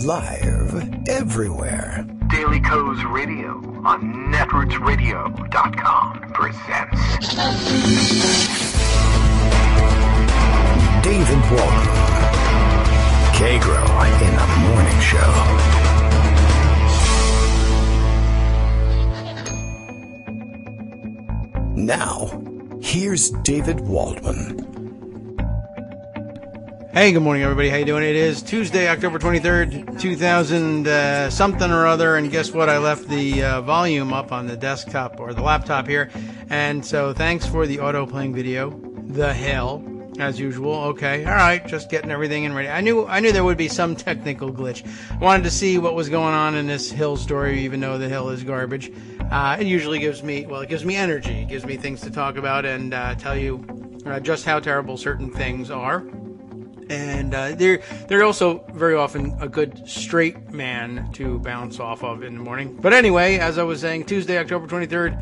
Live everywhere. Daily Co's Radio on netrootsradio.com presents David Waldman. Kagro in the Morning Show. Now, here's David Waldman. Hey, good morning, everybody. How you doing? It is Tuesday, October 23rd, 2000 something or other, and guess what? I left the volume up on the desktop or the laptop here, and so thanks for the auto-playing video. The hell, as usual. Okay, all right, just getting everything in ready. I knew there would be some technical glitch. I wanted to see what was going on in this Hill story, even though the Hill is garbage. It usually gives me energy. It gives me things to talk about and tell you just how terrible certain things are. And they're also very often a good straight man to bounce off of in the morning. But anyway, as I was saying, Tuesday, October 23rd,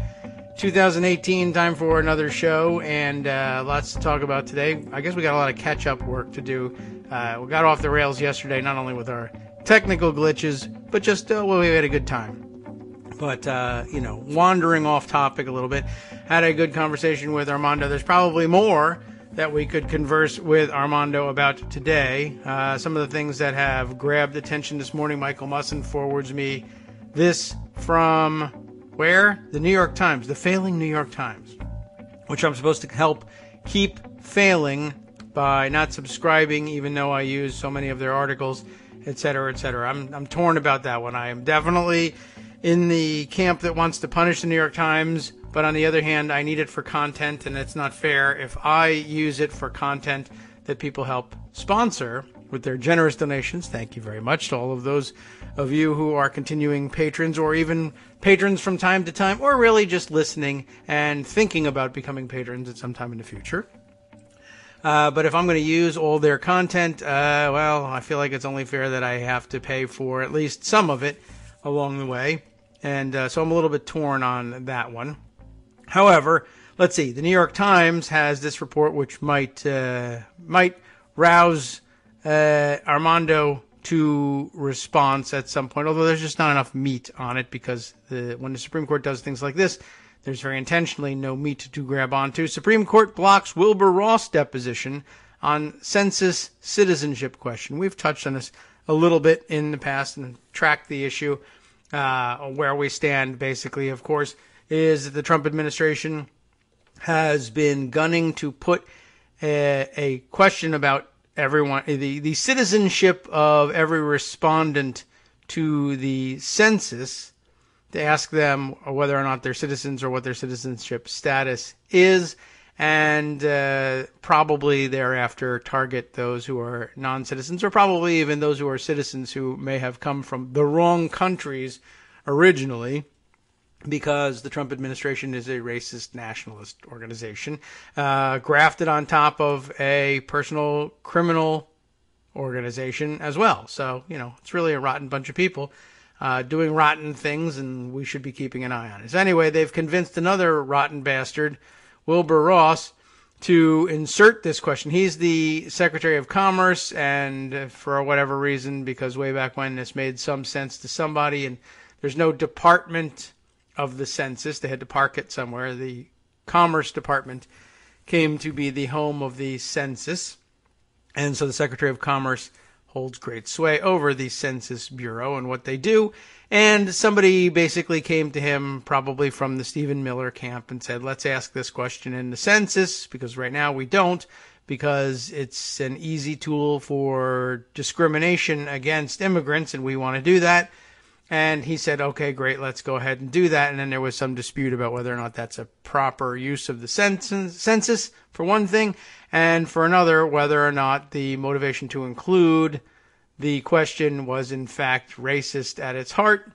2018, time for another show, and lots to talk about today. I guess we got a lot of catch-up work to do. We got off the rails yesterday, not only with our technical glitches, but just, we had a good time. But, wandering off topic a little bit, had a good conversation with Armando. There's probably more that we could converse with Armando about today. Some of the things that have grabbed attention this morning. Michael Musson forwards me this from where? The New York Times, the failing New York Times, which I'm supposed to help keep failing by not subscribing, even though I use so many of their articles, etc., etc. I'm torn about that one. I am definitely in the camp that wants to punish the New York Times, but on the other hand, I need it for content, and it's not fair if I use it for content that people help sponsor with their generous donations. Thank you very much to all of those of you who are continuing patrons, or even patrons from time to time, or really just listening and thinking about becoming patrons at some time in the future. But if I'm going to use all their content, I feel like it's only fair that I have to pay for at least some of it along the way. And so I'm a little bit torn on that one. However, let's see. The New York Times has this report which might rouse Armando to response at some point, although there's just not enough meat on it, because when the Supreme Court does things like this, there's very intentionally no meat to grab onto. Supreme Court blocks Wilbur Ross deposition on census citizenship question. We've touched on this a little bit in the past and tracked the issue. Where we stand, basically, of course, is that the Trump administration has been gunning to put a question about everyone, the citizenship of every respondent to the census, to ask them whether or not they're citizens or what their citizenship status is, and probably thereafter target those who are non-citizens, or probably even those who are citizens who may have come from the wrong countries originally, because the Trump administration is a racist nationalist organization, grafted on top of a personal criminal organization as well. So, it's really a rotten bunch of people doing rotten things, and we should be keeping an eye on it. So anyway, they've convinced another rotten bastard, Wilbur Ross, to insert this question. He's the Secretary of Commerce, and for whatever reason, because way back when this made some sense to somebody, and there's no department of the census. They had to park it somewhere. The Commerce Department came to be the home of the census, and so the Secretary of Commerce holds great sway over the Census Bureau and what they do. And somebody basically came to him, probably from the Stephen Miller camp, and said, let's ask this question in the census, because right now we don't, because it's an easy tool for discrimination against immigrants, and we want to do that. And he said, okay, great, let's go ahead and do that. And then there was some dispute about whether or not that's a proper use of the census, for one thing, and for another, whether or not the motivation to include the question was in fact racist at its heart,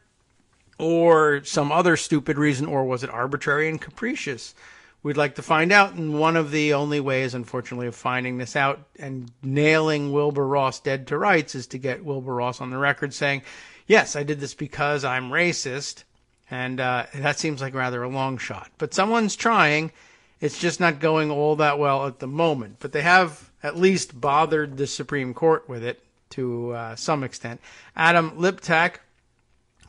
or some other stupid reason, or was it arbitrary and capricious? We'd like to find out, and one of the only ways, unfortunately, of finding this out and nailing Wilbur Ross dead to rights is to get Wilbur Ross on the record saying, yes, I did this because I'm racist, and that seems like rather a long shot. But someone's trying. It's just not going all that well at the moment. But they have at least bothered the Supreme Court with it. to some extent. Adam Liptak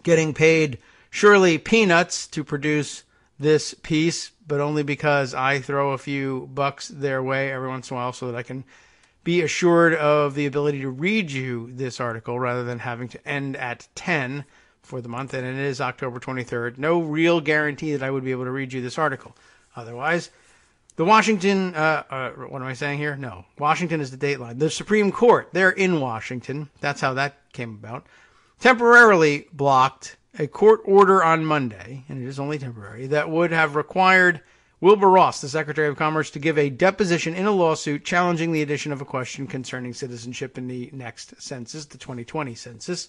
getting paid surely peanuts to produce this piece, but only because I throw a few bucks their way every once in a while so that I can be assured of the ability to read you this article rather than having to end at 10 for the month. And it is October 23rd. No real guarantee that I would be able to read you this article. Otherwise, the Washington, what am I saying here? No, Washington is the dateline. The Supreme Court, they're in Washington. That's how that came about. Temporarily blocked a court order on Monday, and it is only temporary, that would have required Wilbur Ross, the Secretary of Commerce, to give a deposition in a lawsuit challenging the addition of a question concerning citizenship in the next census, the 2020 census.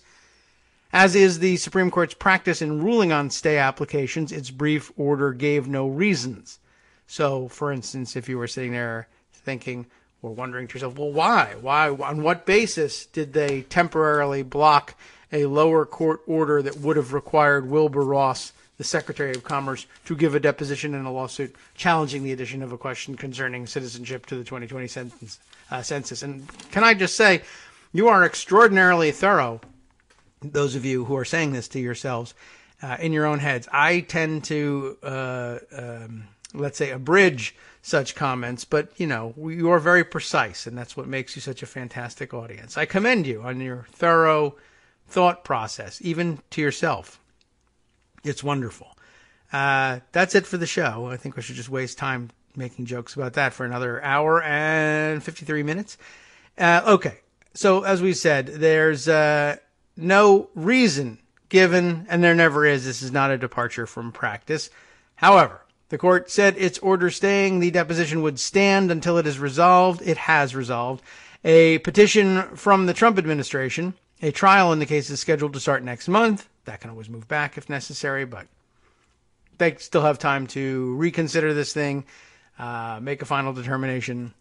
As is the Supreme Court's practice in ruling on stay applications, its brief order gave no reasons. So, for instance, if you were sitting there thinking or wondering to yourself, well, why? On what basis did they temporarily block a lower court order that would have required Wilbur Ross, the Secretary of Commerce, to give a deposition in a lawsuit challenging the addition of a question concerning citizenship to the 2020 census? And can I just say, you are extraordinarily thorough, those of you who are saying this to yourselves in your own heads. I tend to, let's say, abridge such comments, but, you are very precise, and that's what makes you such a fantastic audience. I commend you on your thorough thought process, even to yourself. It's wonderful. That's it for the show. I think we should just waste time making jokes about that for another hour and 53 minutes. Okay. So as we said, there's no reason given, and there never is. This is not a departure from practice. However, the court said its order staying the deposition would stand until it is resolved. It has resolved. A petition from the Trump administration. A trial in the case is scheduled to start next month. That can always move back if necessary, but they still have time to reconsider this thing, make a final determination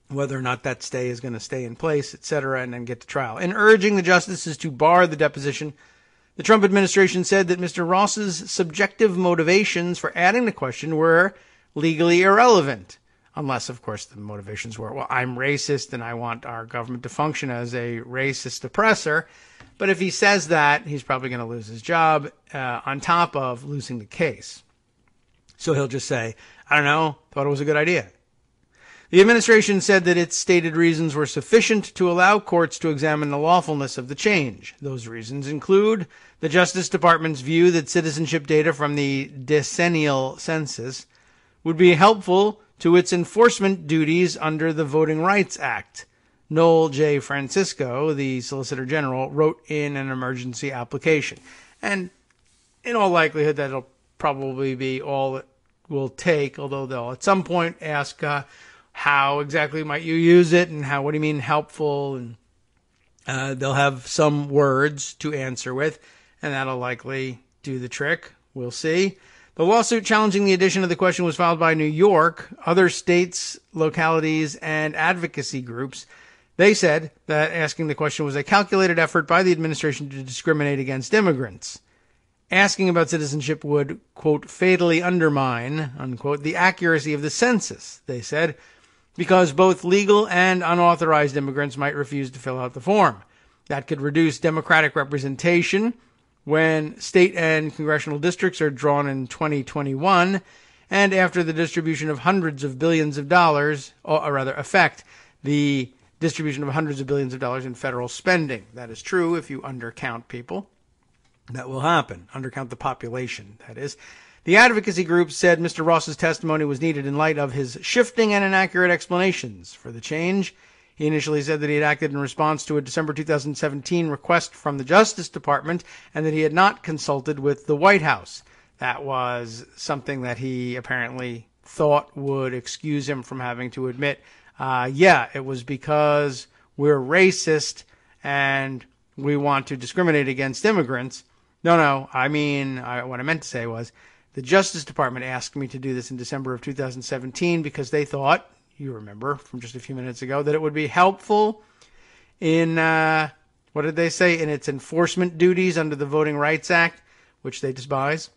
whether or not that stay is going to stay in place, etc., and then get to trial. In urging the justices to bar the deposition, the Trump administration said that Mr. Ross's subjective motivations for adding the question were legally irrelevant. Unless, of course, the motivations were, well, I'm racist and I want our government to function as a racist oppressor. But if he says that, he's probably going to lose his job on top of losing the case. So he'll just say, I don't know, thought it was a good idea. The administration said that its stated reasons were sufficient to allow courts to examine the lawfulness of the change. Those reasons include the Justice Department's view that citizenship data from the decennial census would be helpful to its enforcement duties under the Voting Rights Act. Noel J. Francisco, the Solicitor General, wrote in an emergency application. And in all likelihood, that'll probably be all it will take, although they'll at some point ask how exactly might you use it and what do you mean helpful? And they'll have some words to answer with, and that'll likely do the trick. We'll see. The lawsuit challenging the addition of the question was filed by New York, other states, localities, and advocacy groups. They said that asking the question was a calculated effort by the administration to discriminate against immigrants. Asking about citizenship would, quote, fatally undermine, unquote, the accuracy of the census, they said, because both legal and unauthorized immigrants might refuse to fill out the form. That could reduce democratic representation when state and congressional districts are drawn in 2021, and after the distribution of hundreds of billions of dollars, or rather affect the distribution of hundreds of billions of dollars in federal spending. That is true if you undercount people. That will happen. Undercount the population, that is. The advocacy group said Mr. Ross's testimony was needed in light of his shifting and inaccurate explanations for the change. He initially said that he had acted in response to a December 2017 request from the Justice Department and that he had not consulted with the White House. That was something that he apparently thought would excuse him from having to admit, it was because we're racist and we want to discriminate against immigrants. No, I mean, what I meant to say was the Justice Department asked me to do this in December of 2017 because they thought, you remember from just a few minutes ago, that it would be helpful in, what did they say, in its enforcement duties under the Voting Rights Act, which they despise.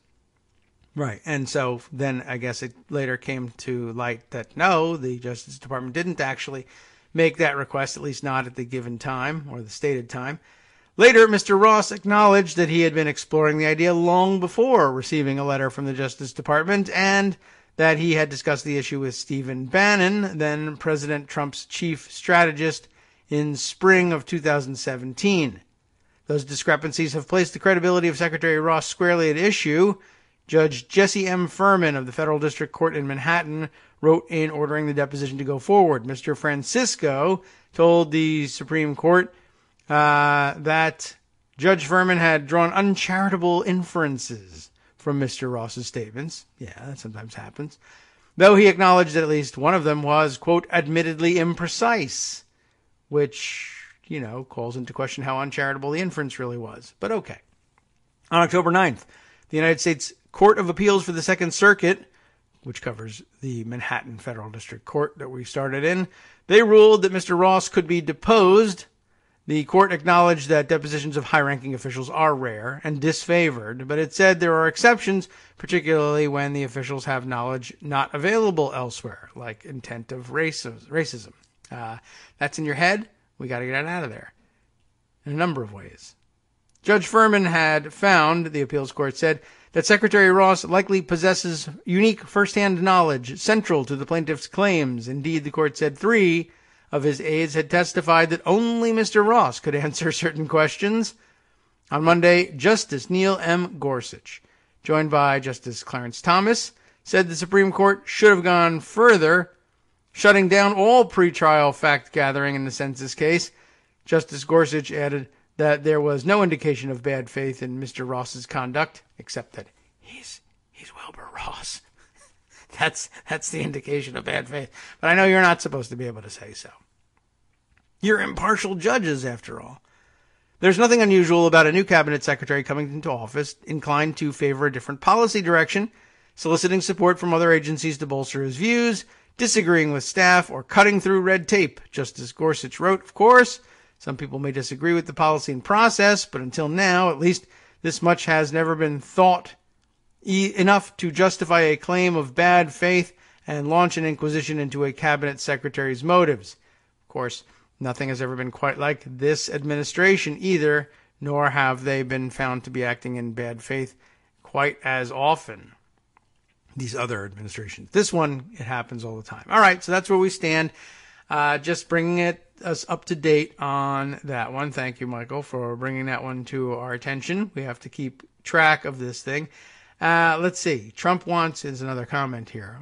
Right. And so then I guess it later came to light that no, the Justice Department didn't actually make that request, at least not at the given time or the stated time. Later, Mr. Ross acknowledged that he had been exploring the idea long before receiving a letter from the Justice Department and that he had discussed the issue with Stephen Bannon, then President Trump's chief strategist, in spring of 2017. Those discrepancies have placed the credibility of Secretary Ross squarely at issue. Judge Jesse M. Furman of the Federal District Court in Manhattan wrote in ordering the deposition to go forward. Mr. Francisco told the Supreme Court that Judge Furman had drawn uncharitable inferences from Mr. Ross's statements. Yeah, that sometimes happens. Though he acknowledged that at least one of them was, quote, admittedly imprecise, which, calls into question how uncharitable the inference really was. But okay. On October 9th, the United States Court of Appeals for the Second Circuit, which covers the Manhattan Federal District Court that we started in, they ruled that Mr. Ross could be deposed. The court acknowledged that depositions of high-ranking officials are rare and disfavored, but it said there are exceptions, particularly when the officials have knowledge not available elsewhere, like intent of racism. That's in your head. We got to get it out of there in a number of ways. Judge Furman had found, the appeals court said, that Secretary Ross likely possesses unique first-hand knowledge central to the plaintiff's claims. Indeed, the court said 3 of his aides had testified that only Mr. Ross could answer certain questions. On Monday, Justice Neil M. Gorsuch, joined by Justice Clarence Thomas, said the Supreme Court should have gone further, shutting down all pretrial fact-gathering in the census case. Justice Gorsuch added that there was no indication of bad faith in Mr. Ross's conduct, except that he's Wilbur Ross. That's the indication of bad faith. But I know you're not supposed to be able to say so. You're impartial judges, after all. There's nothing unusual about a new cabinet secretary coming into office inclined to favor a different policy direction, soliciting support from other agencies to bolster his views, disagreeing with staff, or cutting through red tape. Justice Gorsuch wrote, of course, some people may disagree with the policy and process, but until now, at least, this much has never been thought enough to justify a claim of bad faith and launch an inquisition into a cabinet secretary's motives. Of course, nothing has ever been quite like this administration either, nor have they been found to be acting in bad faith quite as often. These other administrations. This one, it happens all the time. All right, so that's where we stand. Just bringing us up to date on that one. Thank you, Michael, for bringing that one to our attention. We have to keep track of this thing. Let's see. Trump wants, is another comment here.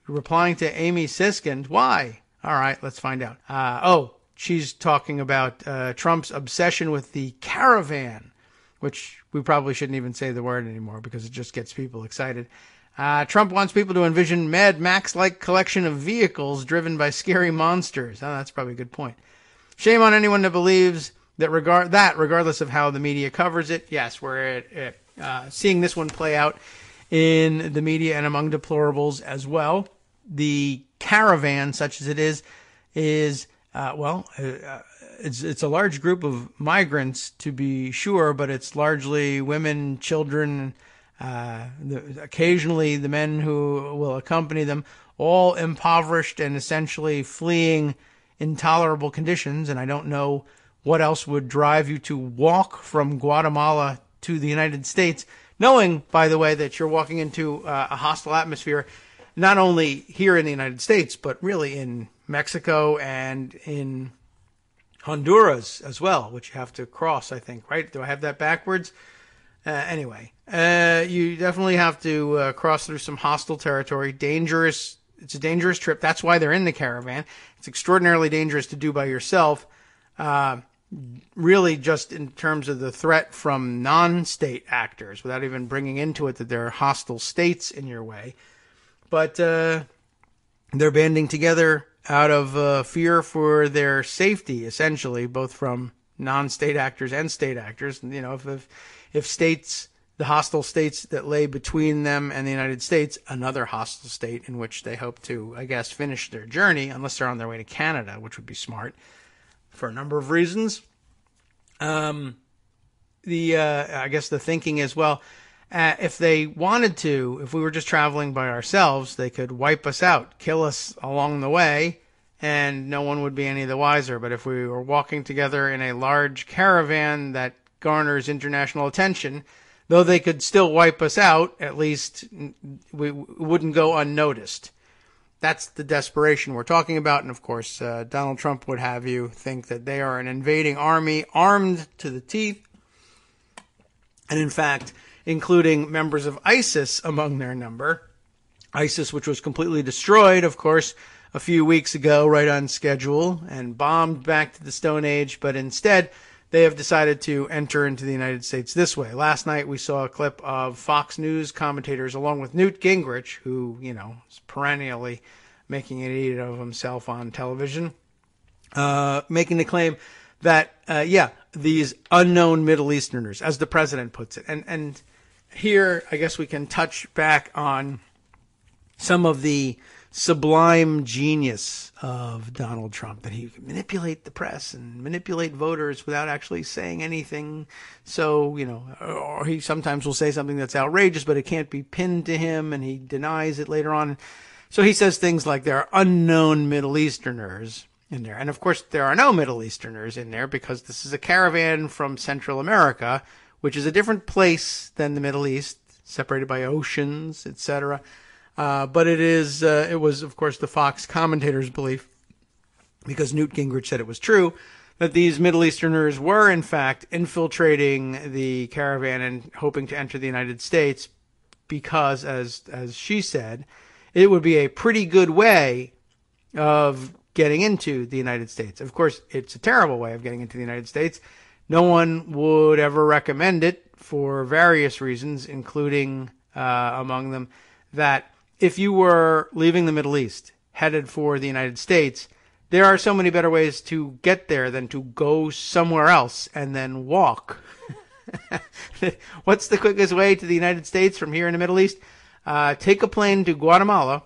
Replying to Amy Siskind. Why? All right, let's find out. She's talking about Trump's obsession with the caravan, which we probably shouldn't even say the word anymore because it just gets people excited. Trump wants people to envision Mad Max-like collection of vehicles driven by scary monsters. Oh, that's probably a good point. Shame on anyone that believes that regardless of how the media covers it. Yes, we're seeing this one play out in the media and among deplorables as well. The caravan, such as it is it's a large group of migrants, to be sure, but it's largely women, children, occasionally the men who will accompany them, all impoverished and essentially fleeing intolerable conditions. And I don't know what else would drive you to walk from Guatemala to the United States, knowing, by the way, that you're walking into a hostile atmosphere, not only here in the United States, but really in Mexico and in Honduras as well, which you have to cross, I think, right? Do I have that backwards? Anyway, you definitely have to cross through some hostile territory. Dangerous. It's a dangerous trip. That's why they're in the caravan. It's extraordinarily dangerous to do by yourself. Really just in terms of the threat from non-state actors, without even bringing into it that there are hostile states in your way. But they're banding together out of fear for their safety, essentially, both from non-state actors and state actors. You know, if states, the hostile states that lay between them and the United States, another hostile state in which they hope to, I guess, finish their journey, unless they're on their way to Canada, which would be smart for a number of reasons. I guess the thinking is, well, if they wanted to, if we were just traveling by ourselves, they could wipe us out, kill us along the way, and no one would be any the wiser. But if we were walking together in a large caravan that garners international attention, though they could still wipe us out, at least we wouldn't go unnoticed. That's the desperation we're talking about. And of course, Donald Trump would have you think that they are an invading army armed to the teeth. And in fact, including members of ISIS among their number. ISIS, which was completely destroyed, of course, a few weeks ago, right on schedule, and bombed back to the Stone Age. But instead, they have decided to enter into the United States this way. Last night, we saw a clip of Fox News commentators, along with Newt Gingrich, who, is perennially making an idiot of himself on television, making the claim that, these unknown Middle Easterners, as the president puts it. And here, I guess we can touch back on some of the sublime genius of Donald Trump, that he can manipulate the press and manipulate voters without actually saying anything. So, or he sometimes will say something that's outrageous, but it can't be pinned to him, and he denies it later on. So he says things like there are unknown Middle Easterners in there. And of course, there are no Middle Easterners in there, because this is a caravan from Central America, which is a different place than the Middle East, separated by oceans, etc. But it was, of course, the Fox commentators' belief, because Newt Gingrich said it was true, that these Middle Easterners were, in fact, infiltrating the caravan and hoping to enter the United States because, as she said, it would be a pretty good way of getting into the United States. Of course, it's a terrible way of getting into the United States. No one would ever recommend it for various reasons, including, among them, that if you were leaving the Middle East, headed for the United States, there are so many better ways to get there than to go somewhere else and then walk. What's the quickest way to the United States from here in the Middle East? Take a plane to Guatemala,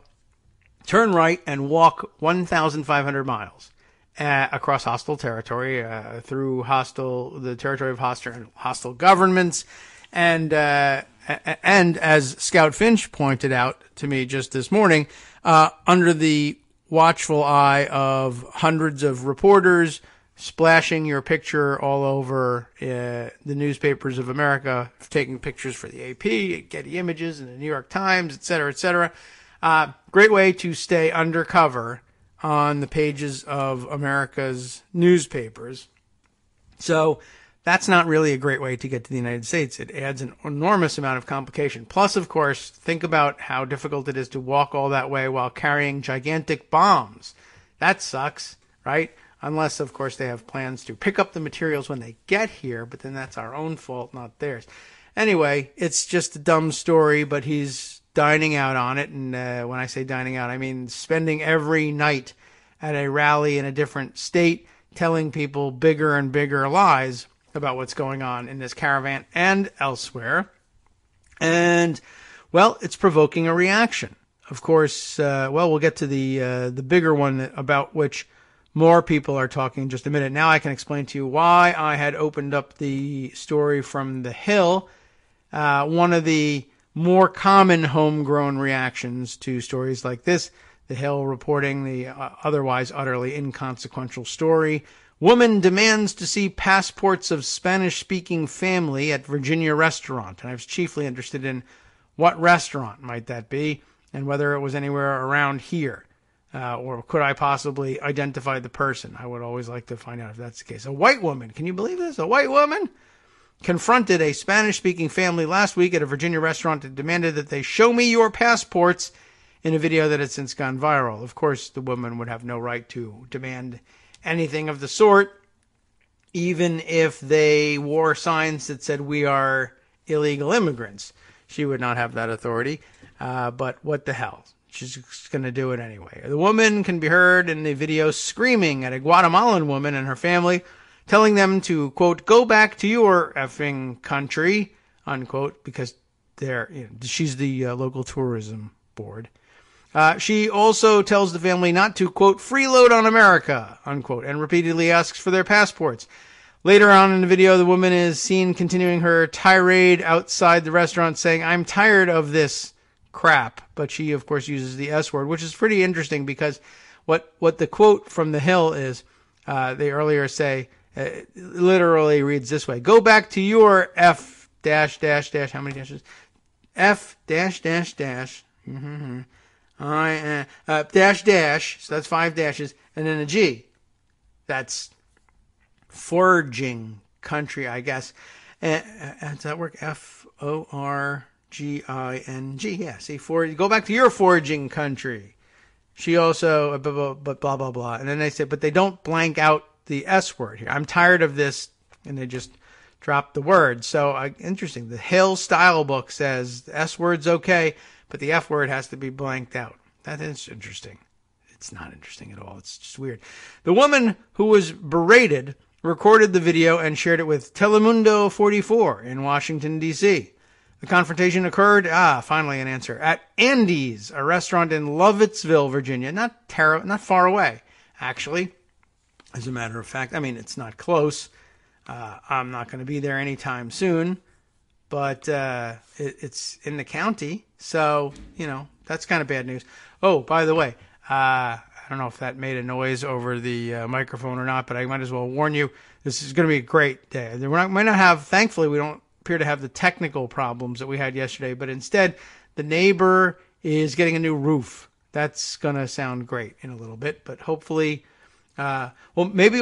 turn right, and walk 1,500 miles across hostile territory, through the territory of hostile governments, and as Scout Finch pointed out to me just this morning, under the watchful eye of hundreds of reporters splashing your picture all over the newspapers of America, taking pictures for the AP, Getty Images, and the New York Times, etc., etc. Great way to stay undercover on the pages of America's newspapers. So that's not really a great way to get to the United States. It adds an enormous amount of complication. Plus, of course, think about how difficult it is to walk all that way while carrying gigantic bombs. That sucks, right? Unless, of course, they have plans to pick up the materials when they get here, but then that's our own fault, not theirs. Anyway, it's just a dumb story, but he's dining out on it. And when I say dining out, I mean spending every night at a rally in a different state, telling people bigger and bigger lies about what's going on in this caravan and elsewhere. And, well, it's provoking a reaction. Of course, we'll get to the bigger one about which more people are talking in just a minute. Now I can explain to you why I had opened up the story from The Hill. One of the more common homegrown reactions to stories like this, The Hill reporting the otherwise utterly inconsequential story. Woman demands to see passports of Spanish-speaking family at Virginia restaurant. And I was chiefly interested in what restaurant might that be and whether it was anywhere around here. Or could I possibly identify the person? I would always like to find out if that's the case. A white woman, can you believe this? A white woman confronted a Spanish-speaking family last week at a Virginia restaurant and demanded that they show me your passports in a video that had since gone viral. Of course, the woman would have no right to demand anything of the sort, even if they wore signs that said we are illegal immigrants. She would not have that authority, but what the hell? She's going to do it anyway. The woman can be heard in the video screaming at a Guatemalan woman and her family, telling them to, quote, go back to your effing country, unquote, because she's the local tourism board. She also tells the family not to, quote, freeload on America, unquote, and repeatedly asks for their passports. Later on in the video, the woman is seen continuing her tirade outside the restaurant saying, I'm tired of this crap. But she, of course, uses the S word, which is pretty interesting because What the quote from The Hill is, they earlier say, literally reads this way: "Go back to your F dash dash dash." How many dashes? F dash dash dash. Dash dash. So that's 5 dashes, and then a G. That's foraging country, I guess. Does that work? Forging. Yeah. See, go back to your foraging country. She also, but blah, blah, blah. And then they said, but they don't blank out the S word here. I'm tired of this. And they just dropped the word. So interesting. The Hill style book says the S word's okay, but the F word has to be blanked out. That is interesting. It's not interesting at all. It's just weird. The woman who was berated recorded the video and shared it with Telemundo 44 in Washington, D.C. The confrontation occurred, finally an answer, at Andy's, a restaurant in Lovettsville, Virginia. Not far away, actually. As a matter of fact, I mean, it's not close. I'm not going to be there anytime soon, but it's in the county. So, that's kind of bad news. Oh, by the way, I don't know if that made a noise over the microphone or not, but I might as well warn you, this is going to be a great day. Might not have, thankfully, we don't appear to have the technical problems that we had yesterday, but instead, the neighbor is getting a new roof. That's going to sound great in a little bit, but hopefully, maybe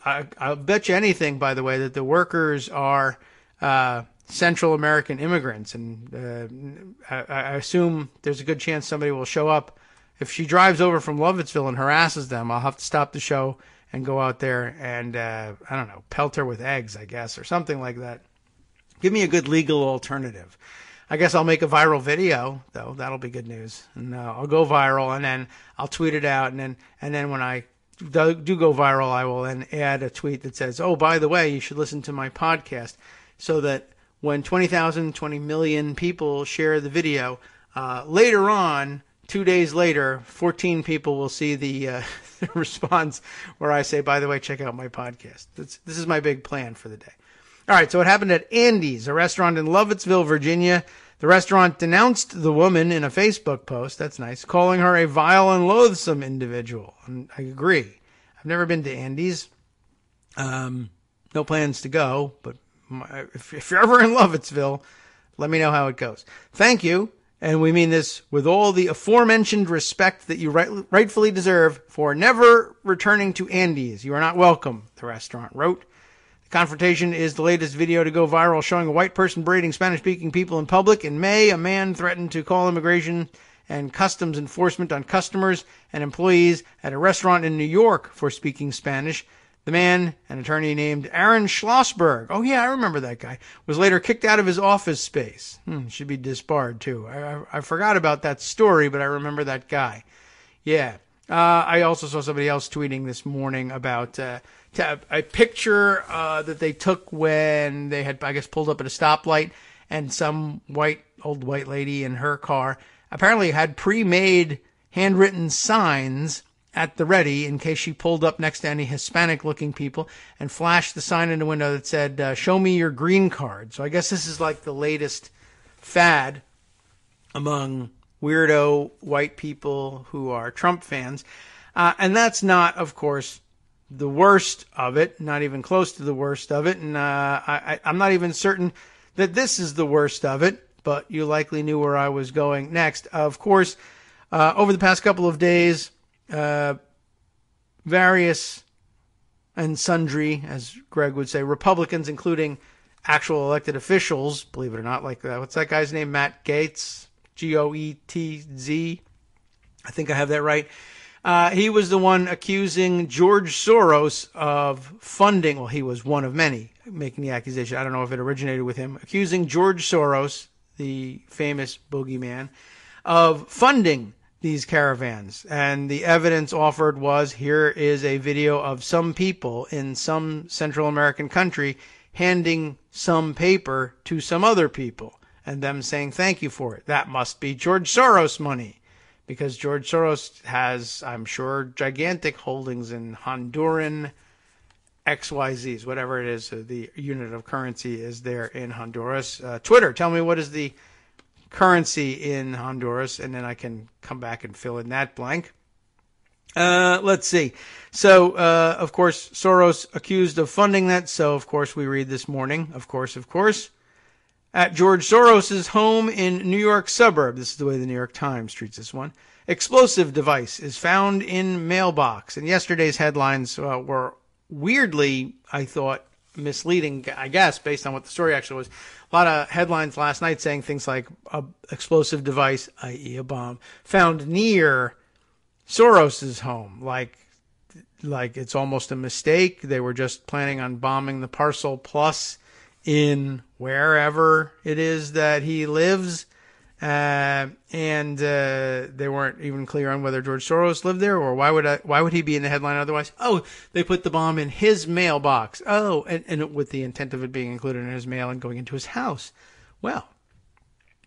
I'll bet you anything, by the way, that the workers are Central American immigrants, and I assume there's a good chance somebody will show up. If she drives over from Lovettsville and harasses them, I'll have to stop the show and go out there and, I don't know, pelt her with eggs, I guess, or something like that. Give me a good legal alternative. I guess I'll make a viral video, though. That'll be good news. And I'll go viral, and then I'll tweet it out. And then when I do go viral, I will then add a tweet that says, oh, by the way, you should listen to my podcast, so that when 20 million people share the video, later on, 2 days later, 14 people will see the response where I say, by the way, check out my podcast. This is my big plan for the day. All right, so it happened at Andy's, a restaurant in Lovettsville, Virginia. The restaurant denounced the woman in a Facebook post, that's nice, calling her a vile and loathsome individual. And I agree. I've never been to Andy's. No plans to go, but if you're ever in Lovettsville, let me know how it goes. Thank you, and we mean this with all the aforementioned respect that you rightfully deserve for never returning to Andy's. You are not welcome, the restaurant wrote. Confrontation is the latest video to go viral, showing a white person berating Spanish-speaking people in public. In May, a man threatened to call immigration and customs enforcement on customers and employees at a restaurant in New York for speaking Spanish. The man, an attorney named Aaron Schlossberg, oh yeah, I remember that guy, was later kicked out of his office space. Should be disbarred too. I forgot about that story, but I remember that guy. Yeah. I also saw somebody else tweeting this morning about a picture that they took when they had, I guess, pulled up at a stoplight, and some old white lady in her car apparently had pre-made handwritten signs at the ready in case she pulled up next to any Hispanic-looking people, and flashed the sign in the window that said, show me your green card. So I guess this is like the latest fad among weirdo white people who are Trump fans. And that's not, of course, the worst of it, not even close to the worst of it. And I'm not even certain that this is the worst of it, but you likely knew where I was going next. Of course, over the past couple of days, various and sundry, as Greg would say, Republicans, including actual elected officials, believe it or not, like what's that guy's name? Matt Gaetz, Goetz. I think I have that right. He was the one accusing George Soros of funding. Well, he was one of many making the accusation. I don't know if it originated with him. Accusing George Soros, the famous boogeyman, of funding these caravans. And the evidence offered was, here is a video of some people in some Central American country handing some paper to some other people and them saying thank you for it. That must be George Soros money, because George Soros has, I'm sure, gigantic holdings in Honduran XYZs, whatever it is, the unit of currency is there in Honduras. Twitter, tell me what is the currency in Honduras, and then I can come back and fill in that blank. Let's see. So, of course, Soros accused of funding that. So, of course, we read this morning, of course, at George Soros's home in New York suburb. This is the way the New York Times treats this one. Explosive device is found in mailbox. And yesterday's headlines were weirdly, I thought, misleading, I guess, based on what the story actually was. A lot of headlines last night saying things like explosive device, i.e. a bomb, found near Soros's home. Like it's almost a mistake. They were just planning on bombing the parcel plus in wherever it is that he lives. And they weren't even clear on whether George Soros lived there, or why would he be in the headline otherwise? Oh, they put the bomb in his mailbox. Oh, and with the intent of it being included in his mail and going into his house. Well,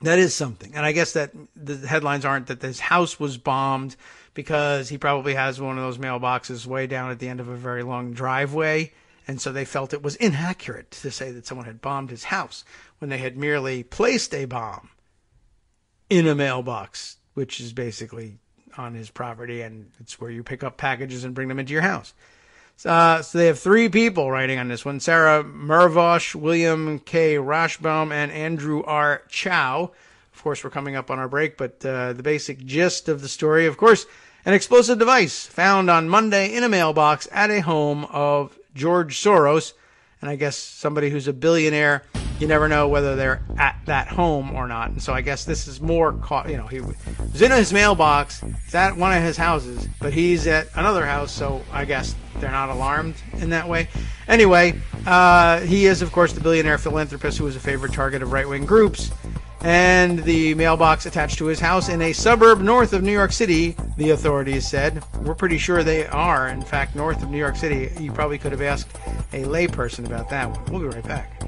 that is something. And I guess that the headlines aren't that his house was bombed because he probably has one of those mailboxes way down at the end of a very long driveway. And so they felt it was inaccurate to say that someone had bombed his house when they had merely placed a bomb in a mailbox, which is basically on his property, and it's where you pick up packages and bring them into your house. So they have three people writing on this one: Sarah Mervosh, William K. Rashbaum, and Andrew R. Chow. Of course, we're coming up on our break, but the basic gist of the story, of course, an explosive device found on Monday in a mailbox at a home of George Soros. And I guess somebody who's a billionaire, you never know whether they're at that home or not. And so I guess this is more, he was in his mailbox, it's at one of his houses, but he's at another house, so I guess they're not alarmed in that way. Anyway, he is, of course, the billionaire philanthropist who was a favorite target of right-wing groups. And the mailbox attached to his house in a suburb north of New York City, the authorities said. We're pretty sure they are, in fact, north of New York City. You probably could have asked a layperson about that one. We'll be right back.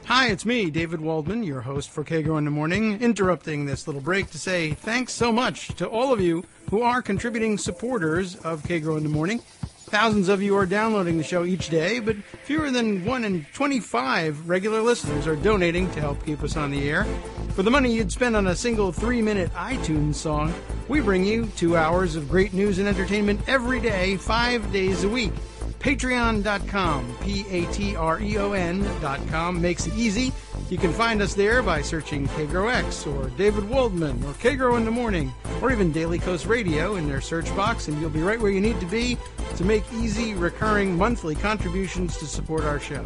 Hi, it's me, David Waldman, your host for Kagro in the Morning, interrupting this little break to say thanks so much to all of you who are contributing supporters of Kagro in the Morning. Thousands of you are downloading the show each day, but fewer than 1 in 25 regular listeners are donating to help keep us on the air. For the money you'd spend on a single 3-minute iTunes song, we bring you 2 hours of great news and entertainment every day, 5 days a week. Patreon.com, Patreon.com makes it easy. You can find us there by searching KagroX or David Waldman or Kagro in the Morning or even Daily Coast Radio in their search box, and you'll be right where you need to be to make easy, recurring monthly contributions to support our show.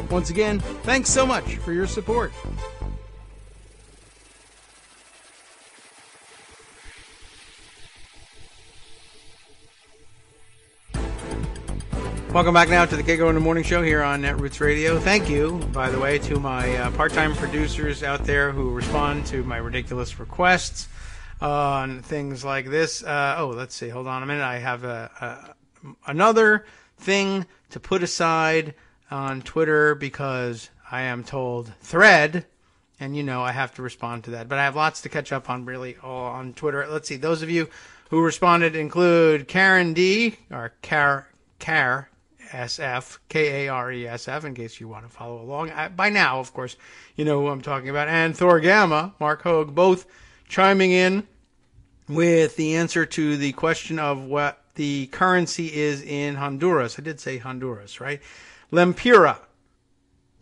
Once again, thanks so much for your support. Welcome back now to the Kagro in the Morning Show here on Netroots Radio. Thank you, by the way, to my part-time producers out there who respond to my ridiculous requests on things like this. Let's see. Hold on a minute. I have another thing to put aside on Twitter because I am told thread, and I have to respond to that. But I have lots to catch up on really on Twitter. Let's see. Those of you who responded include Karen D, or Care SF, Karesf, in case you want to follow along. By now, of course, you know who I'm talking about. And Thor Gamma, Mark Hogue, both chiming in with the answer to the question of what the currency is in Honduras. I did say Honduras, right? Lempira.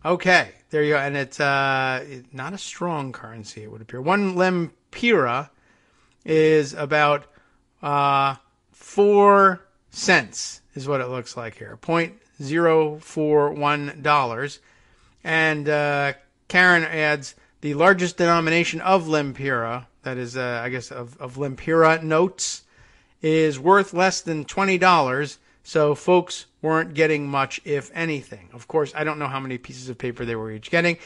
Okay, there you go. And it's not a strong currency, it would appear. One Lempira is about 4 cents. Is what it looks like here, $0.041. And Karen adds, the largest denomination of Lempira, that is, I guess, of Lempira notes, is worth less than $20, so folks weren't getting much, if anything. Of course, I don't know how many pieces of paper they were each getting,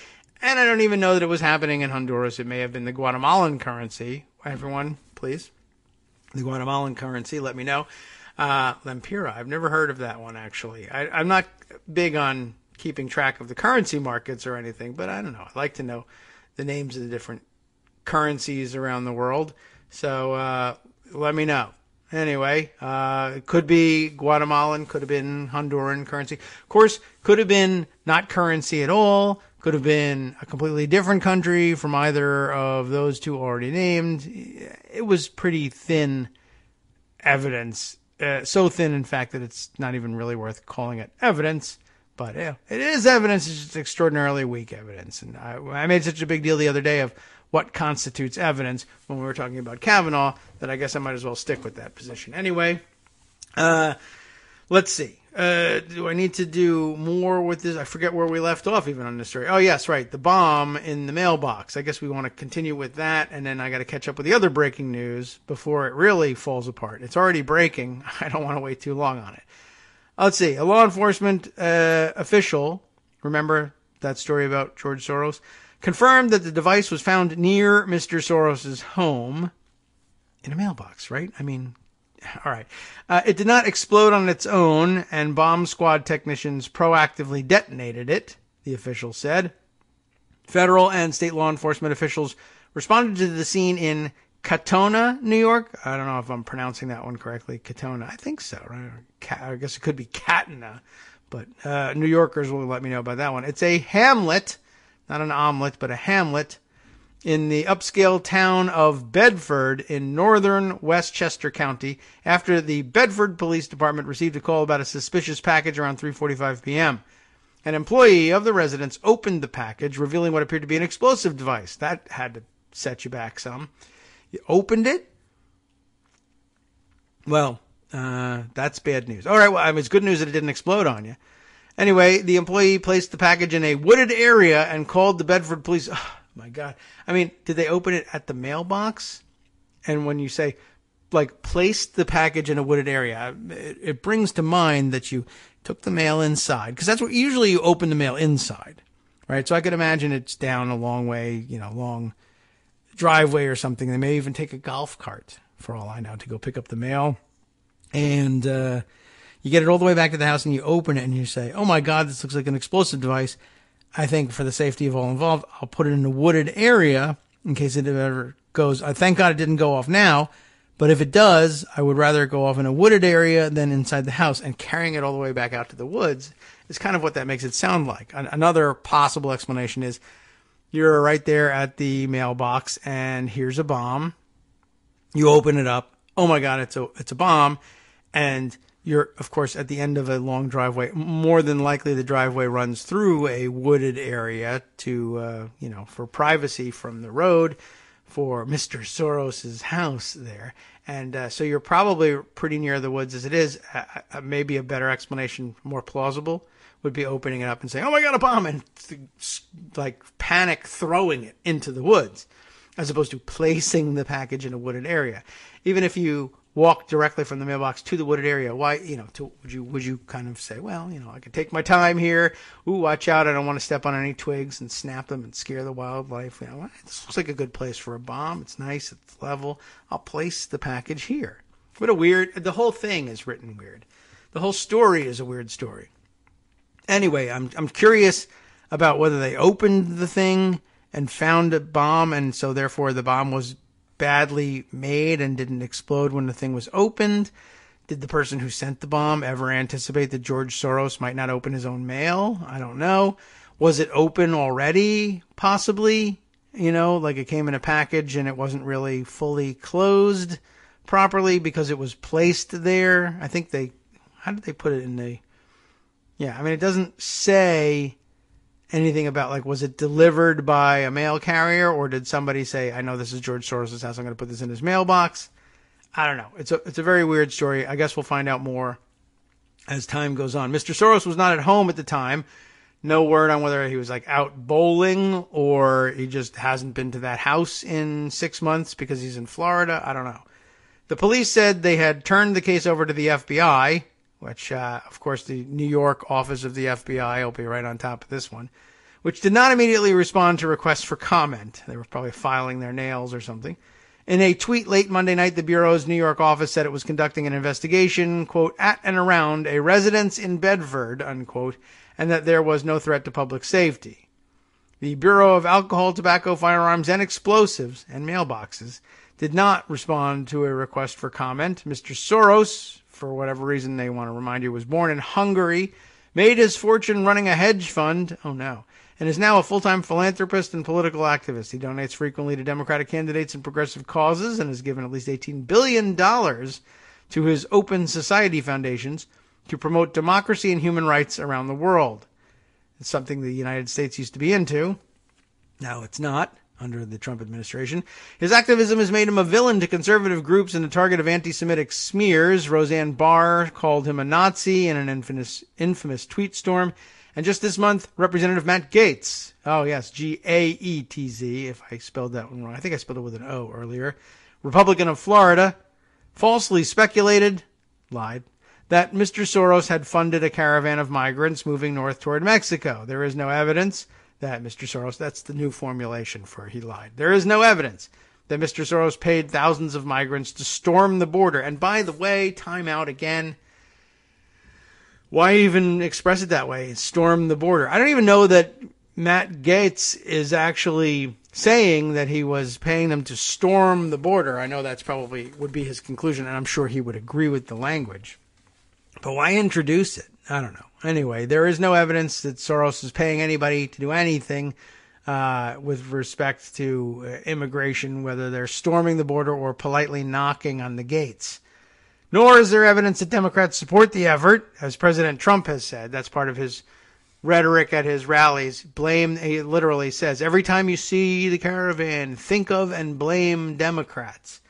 and I don't even know that it was happening in Honduras. It may have been the Guatemalan currency. Everyone, please. The Guatemalan currency, let me know. Lempira, I've never heard of that one, actually. I'm not big on keeping track of the currency markets or anything, but I don't know. I like to know the names of the different currencies around the world. So let me know. Anyway, it could be Guatemalan, could have been Honduran currency. Of course, could have been not currency at all, Could have been a completely different country from either of those two already named. It was pretty thin evidence. So thin, in fact, that it's not even really worth calling it evidence. But yeah, it is evidence. It's just extraordinarily weak evidence. And I made such a big deal the other day of what constitutes evidence when we were talking about Kavanaugh that I guess I might as well stick with that position. Anyway, let's see. Do I need to do more with this? I forget where we left off even on this story. Oh, yes, right. The bomb in the mailbox. I guess we want to continue with that, and then I got to catch up with the other breaking news before it really falls apart. It's already breaking. I don't want to wait too long on it. Let's see. A law enforcement official, remember that story about George Soros, confirmed that the device was found near Mr. Soros's home in a mailbox, right? I mean, all right. It did not explode on its own, and bomb squad technicians proactively detonated it, the official said. Federal and state law enforcement officials responded to the scene in Katona, New York. I don't know if I'm pronouncing that one correctly. Katona. I think so, right? I guess it could be Katana, but New Yorkers will let me know about that one. It's a hamlet, not an omelet, but a hamlet in the upscale town of Bedford in northern Westchester County after the Bedford Police Department received a call about a suspicious package around 3:45 p.m. An employee of the residence opened the package, revealing what appeared to be an explosive device. That had to set you back some. You opened it? Well, that's bad news. All right, well, I mean, it's good news that it didn't explode on you. Anyway, the employee placed the package in a wooded area and called the Bedford police. Oh, my God. I mean, did they open it at the mailbox? And when you say, like, placed the package in a wooded area, it brings to mind that you took the mail inside, because that's what usually you open the mail inside, right? So I could imagine it's down a long way, long driveway or something. They may even take a golf cart, for all I know, to go pick up the mail. And you get it all the way back to the house and you open it and you say, oh my God, this looks like an explosive device. I think for the safety of all involved, I'll put it in a wooded area in case it ever goes. Thank God it didn't go off now. But if it does, I would rather go off in a wooded area than inside the house. And carrying it all the way back out to the woods is kind of what that makes it sound like. Another possible explanation is you're right there at the mailbox and here's a bomb. You open it up. Oh my God, it's a bomb. And you're, of course, at the end of a long driveway. More than likely, the driveway runs through a wooded area to, for privacy from the road for Mr. Soros's house there. And so you're probably pretty near the woods as it is. Maybe a better explanation, more plausible, would be opening it up and saying, oh my God, a bomb, and like panic throwing it into the woods, as opposed to placing the package in a wooded area. Even if you walk directly from the mailbox to the wooded area, why, would you kind of say, well, I can take my time here. Ooh, watch out. I don't want to step on any twigs and snap them and scare the wildlife. This looks like a good place for a bomb. It's nice. It's level. I'll place the package here. What a weird, the whole thing is written weird. The whole story is a weird story. Anyway, I'm curious about whether they opened the thing and found a bomb, and so therefore the bomb was badly made and didn't explode when the thing was opened. Did the person who sent the bomb ever anticipate that George Soros might not open his own mail? I don't know. Was it open already? Possibly. Like it came in a package and it wasn't really fully closed properly because it was placed there. I think how did they put it in the... Yeah, I mean, it doesn't say anything about, like, was it delivered by a mail carrier, or did somebody say, I know this is George Soros' house, I'm going to put this in his mailbox? I don't know. It's a very weird story. I guess we'll find out more as time goes on. Mr. Soros was not at home at the time. No word on whether he was, like, out bowling or he just hasn't been to that house in 6 months because he's in Florida. I don't know. The police said they had turned the case over to the FBI, which, of course, the New York office of the FBI will be right on top of this one, which did not immediately respond to requests for comment. They were probably filing their nails or something. In a tweet late Monday night, the Bureau's New York office said it was conducting an investigation, quote, at and around a residence in Bedford, unquote, and that there was no threat to public safety. The Bureau of Alcohol, Tobacco, Firearms, and Explosives and Mailboxes did not respond to a request for comment. Mr. Soros, for whatever reason they want to remind you, was born in Hungary, made his fortune running a hedge fund, oh no, and is now a full-time philanthropist and political activist. He donates frequently to Democratic candidates and progressive causes and has given at least $18 billion to his Open Society foundations to promote democracy and human rights around the world. It's something the United States used to be into. Now it's not, under the Trump administration. His activism has made him a villain to conservative groups and a target of anti-Semitic smears. Roseanne Barr called him a Nazi in an infamous tweet storm. And just this month, Representative Matt Gaetz, oh yes, Gaetz, if I spelled that one wrong. I think I spelled it with an O earlier. Republican of Florida, falsely speculated, lied, that Mr. Soros had funded a caravan of migrants moving north toward Mexico. There is no evidence that Mr. Soros, that's the new formulation for he lied. There is no evidence that Mr. Soros paid thousands of migrants to storm the border. And by the way, time out again. Why even express it that way? Storm the border. I don't even know that Matt Gaetz is actually saying that he was paying them to storm the border. I know that's probably would be his conclusion, and I'm sure he would agree with the language. But why introduce it? I don't know. Anyway, there is no evidence that Soros is paying anybody to do anything with respect to immigration, whether they're storming the border or politely knocking on the gates. Nor is there evidence that Democrats support the effort, as President Trump has said. That's part of his rhetoric at his rallies. Blame, he literally says, every time you see the caravan, think of and blame Democrats.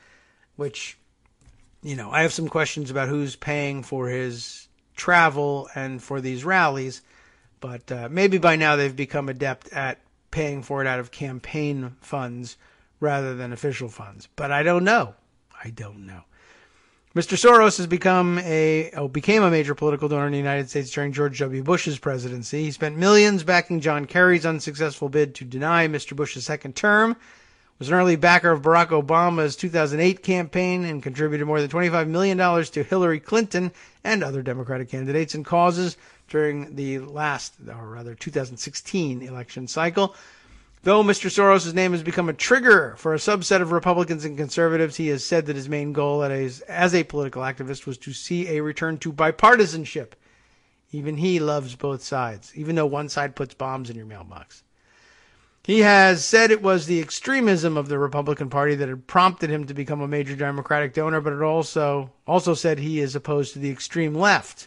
Which, you know, I have some questions about who's paying for his travel and for these rallies. But maybe by now they've become adept at paying for it out of campaign funds rather than official funds. But I don't know. Mr. Soros has became a major political donor in the United States during George W. Bush's presidency. He spent millions backing John Kerry's unsuccessful bid to deny Mr. Bush's second term, was an early backer of Barack Obama's 2008 campaign, and contributed more than $25 million to Hillary Clinton and other Democratic candidates and causes during the 2016 election cycle. Though Mr. Soros' name has become a trigger for a subset of Republicans and conservatives, he has said that his main goal as a political activist was to see a return to bipartisanship. Even he loves both sides, even though one side puts bombs in your mailbox. He has said it was the extremism of the Republican Party that had prompted him to become a major Democratic donor, but it also said he is opposed to the extreme left.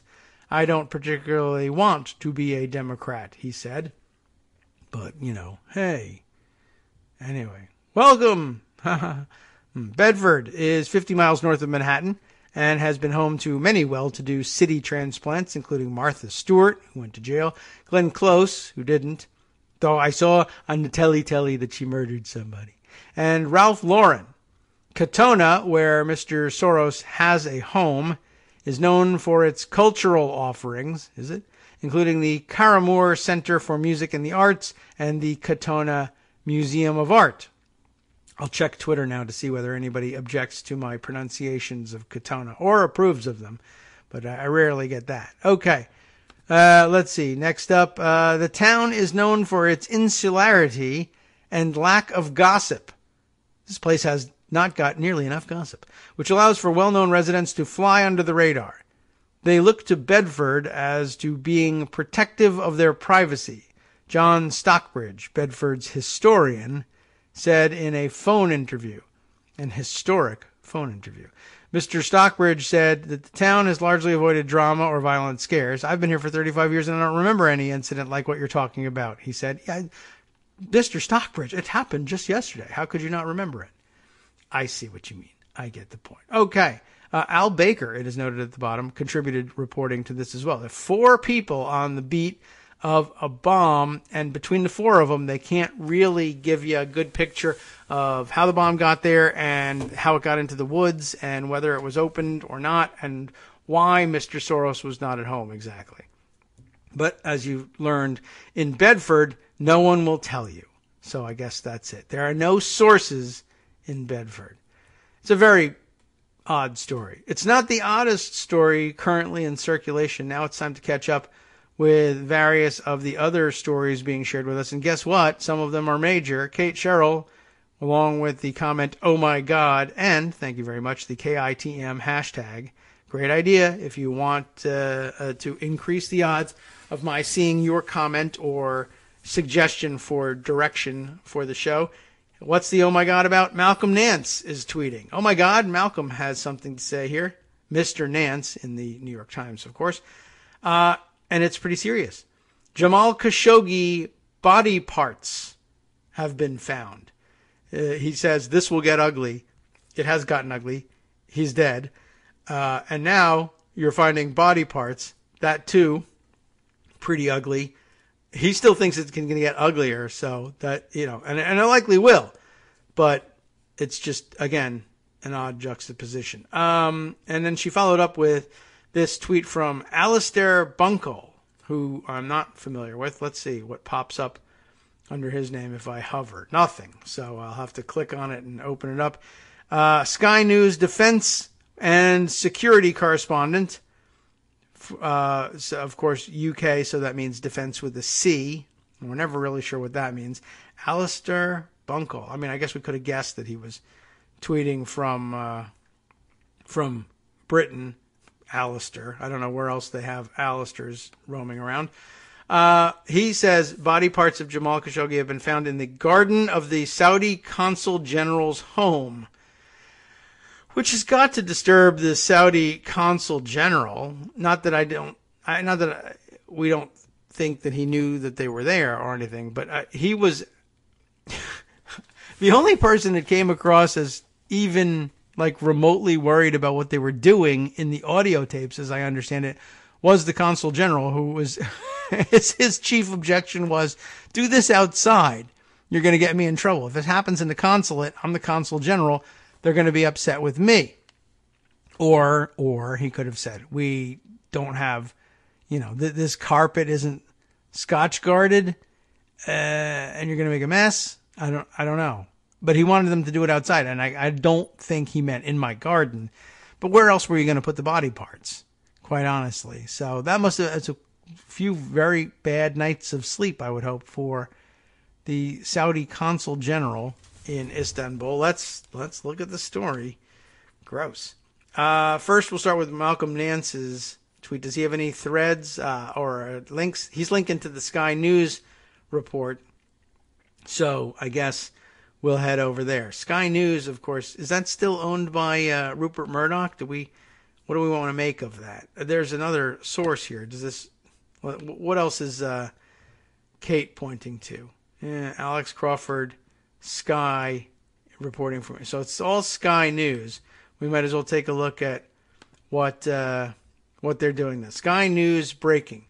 I don't particularly want to be a Democrat, he said. But, you know, hey. Anyway, welcome. Bedford is 50 miles north of Manhattan and has been home to many well-to-do city transplants, including Martha Stewart, who went to jail, Glenn Close, who didn't, though I saw on the telly that she murdered somebody, and Ralph Lauren. Katona, where Mr. Soros has a home, is known for its cultural offerings, is it? Including the Karamoor Center for Music and the Arts and the Katona Museum of Art. I'll check Twitter now to see whether anybody objects to my pronunciations of Katona or approves of them, but I rarely get that. Okay, let's see. Next up, the town is known for its insularity and lack of gossip. This place has not got nearly enough gossip, which allows for well-known residents to fly under the radar. They look to Bedford as to being protective of their privacy. John Stockbridge, Bedford's historian, said in a phone interview, an historic phone interview. Mr. Stockbridge said that the town has largely avoided drama or violent scares. I've been here for 35 years and I don't remember any incident like what you're talking about, he said. Yeah, Mr. Stockbridge, it happened just yesterday. How could you not remember it? I see what you mean. I get the point. Okay. Al Baker, it is noted at the bottom, contributed reporting to this as well. There are 4 people on the beat of a bomb, and between the 4 of them, they can't really give you a good picture of how the bomb got there and how it got into the woods and whether it was opened or not and why Mr. Soros was not at home exactly. But as you learned, in Bedford, no one will tell you. So I guess that's it. There are no sources in Bedford. It's a very odd story. It's not the oddest story currently in circulation. Now it's time to catch up with various of the other stories being shared with us. And guess what? Some of them are major. Kate Sherrill, along with the comment, oh my God, and thank you very much, the KITM hashtag. Great idea if you want to increase the odds of my seeing your comment or suggestion for direction for the show. What's the oh my God about? Malcolm Nance is tweeting. Oh my God, Malcolm has something to say here. Mr. Nance in the New York Times, of course. And it's pretty serious. Jamal Khashoggi body parts have been found. He says this will get ugly. It has gotten ugly. He's dead. And now you're finding body parts. That too, pretty ugly. He still thinks it's going to get uglier. So that, and it likely will. But it's just, again, an odd juxtaposition. And then she followed up with this tweet from Alistair Bunkle, who I'm not familiar with. Let's see what pops up under his name if I hover. Nothing. So I'll have to click on it and open it up. Sky News defense and security correspondent. So of course, UK, so that means defense with a C. We're never really sure what that means. Alistair Bunkle. I mean, I guess we could have guessed that he was tweeting from Britain. Alistair. I don't know where else they have Alistairs roaming around. He says body parts of Jamal Khashoggi have been found in the garden of the Saudi Consul General's home, which has got to disturb the Saudi Consul General. Not that we don't think that he knew that they were there or anything, but he was the only person that came across as even like remotely worried about what they were doing in the audio tapes, as I understand it, was the Consul General, who was his chief objection was, do this outside. You're going to get me in trouble. If it happens in the consulate, I'm the Consul General. They're going to be upset with me. Or he could have said, we don't have, this carpet isn't Scotch guarded, and you're going to make a mess. I don't know. But he wanted them to do it outside, and I don't think he meant in my garden. But where else were you going to put the body parts, quite honestly? So it's a few very bad nights of sleep, I would hope, for the Saudi Consul General in Istanbul. Let's look at the story. Gross. First, we'll start with Malcolm Nance's tweet. Does he have any threads or links? He's linking to the Sky News report. So I guess we'll head over there. Sky News, of course, is that still owned by Rupert Murdoch? What do we want to make of that? There's another source here. What else is Kate pointing to? Alex Crawford, Sky reporting for me. So it's all Sky News. We might as well take a look at what they're doing. The Sky News breaking.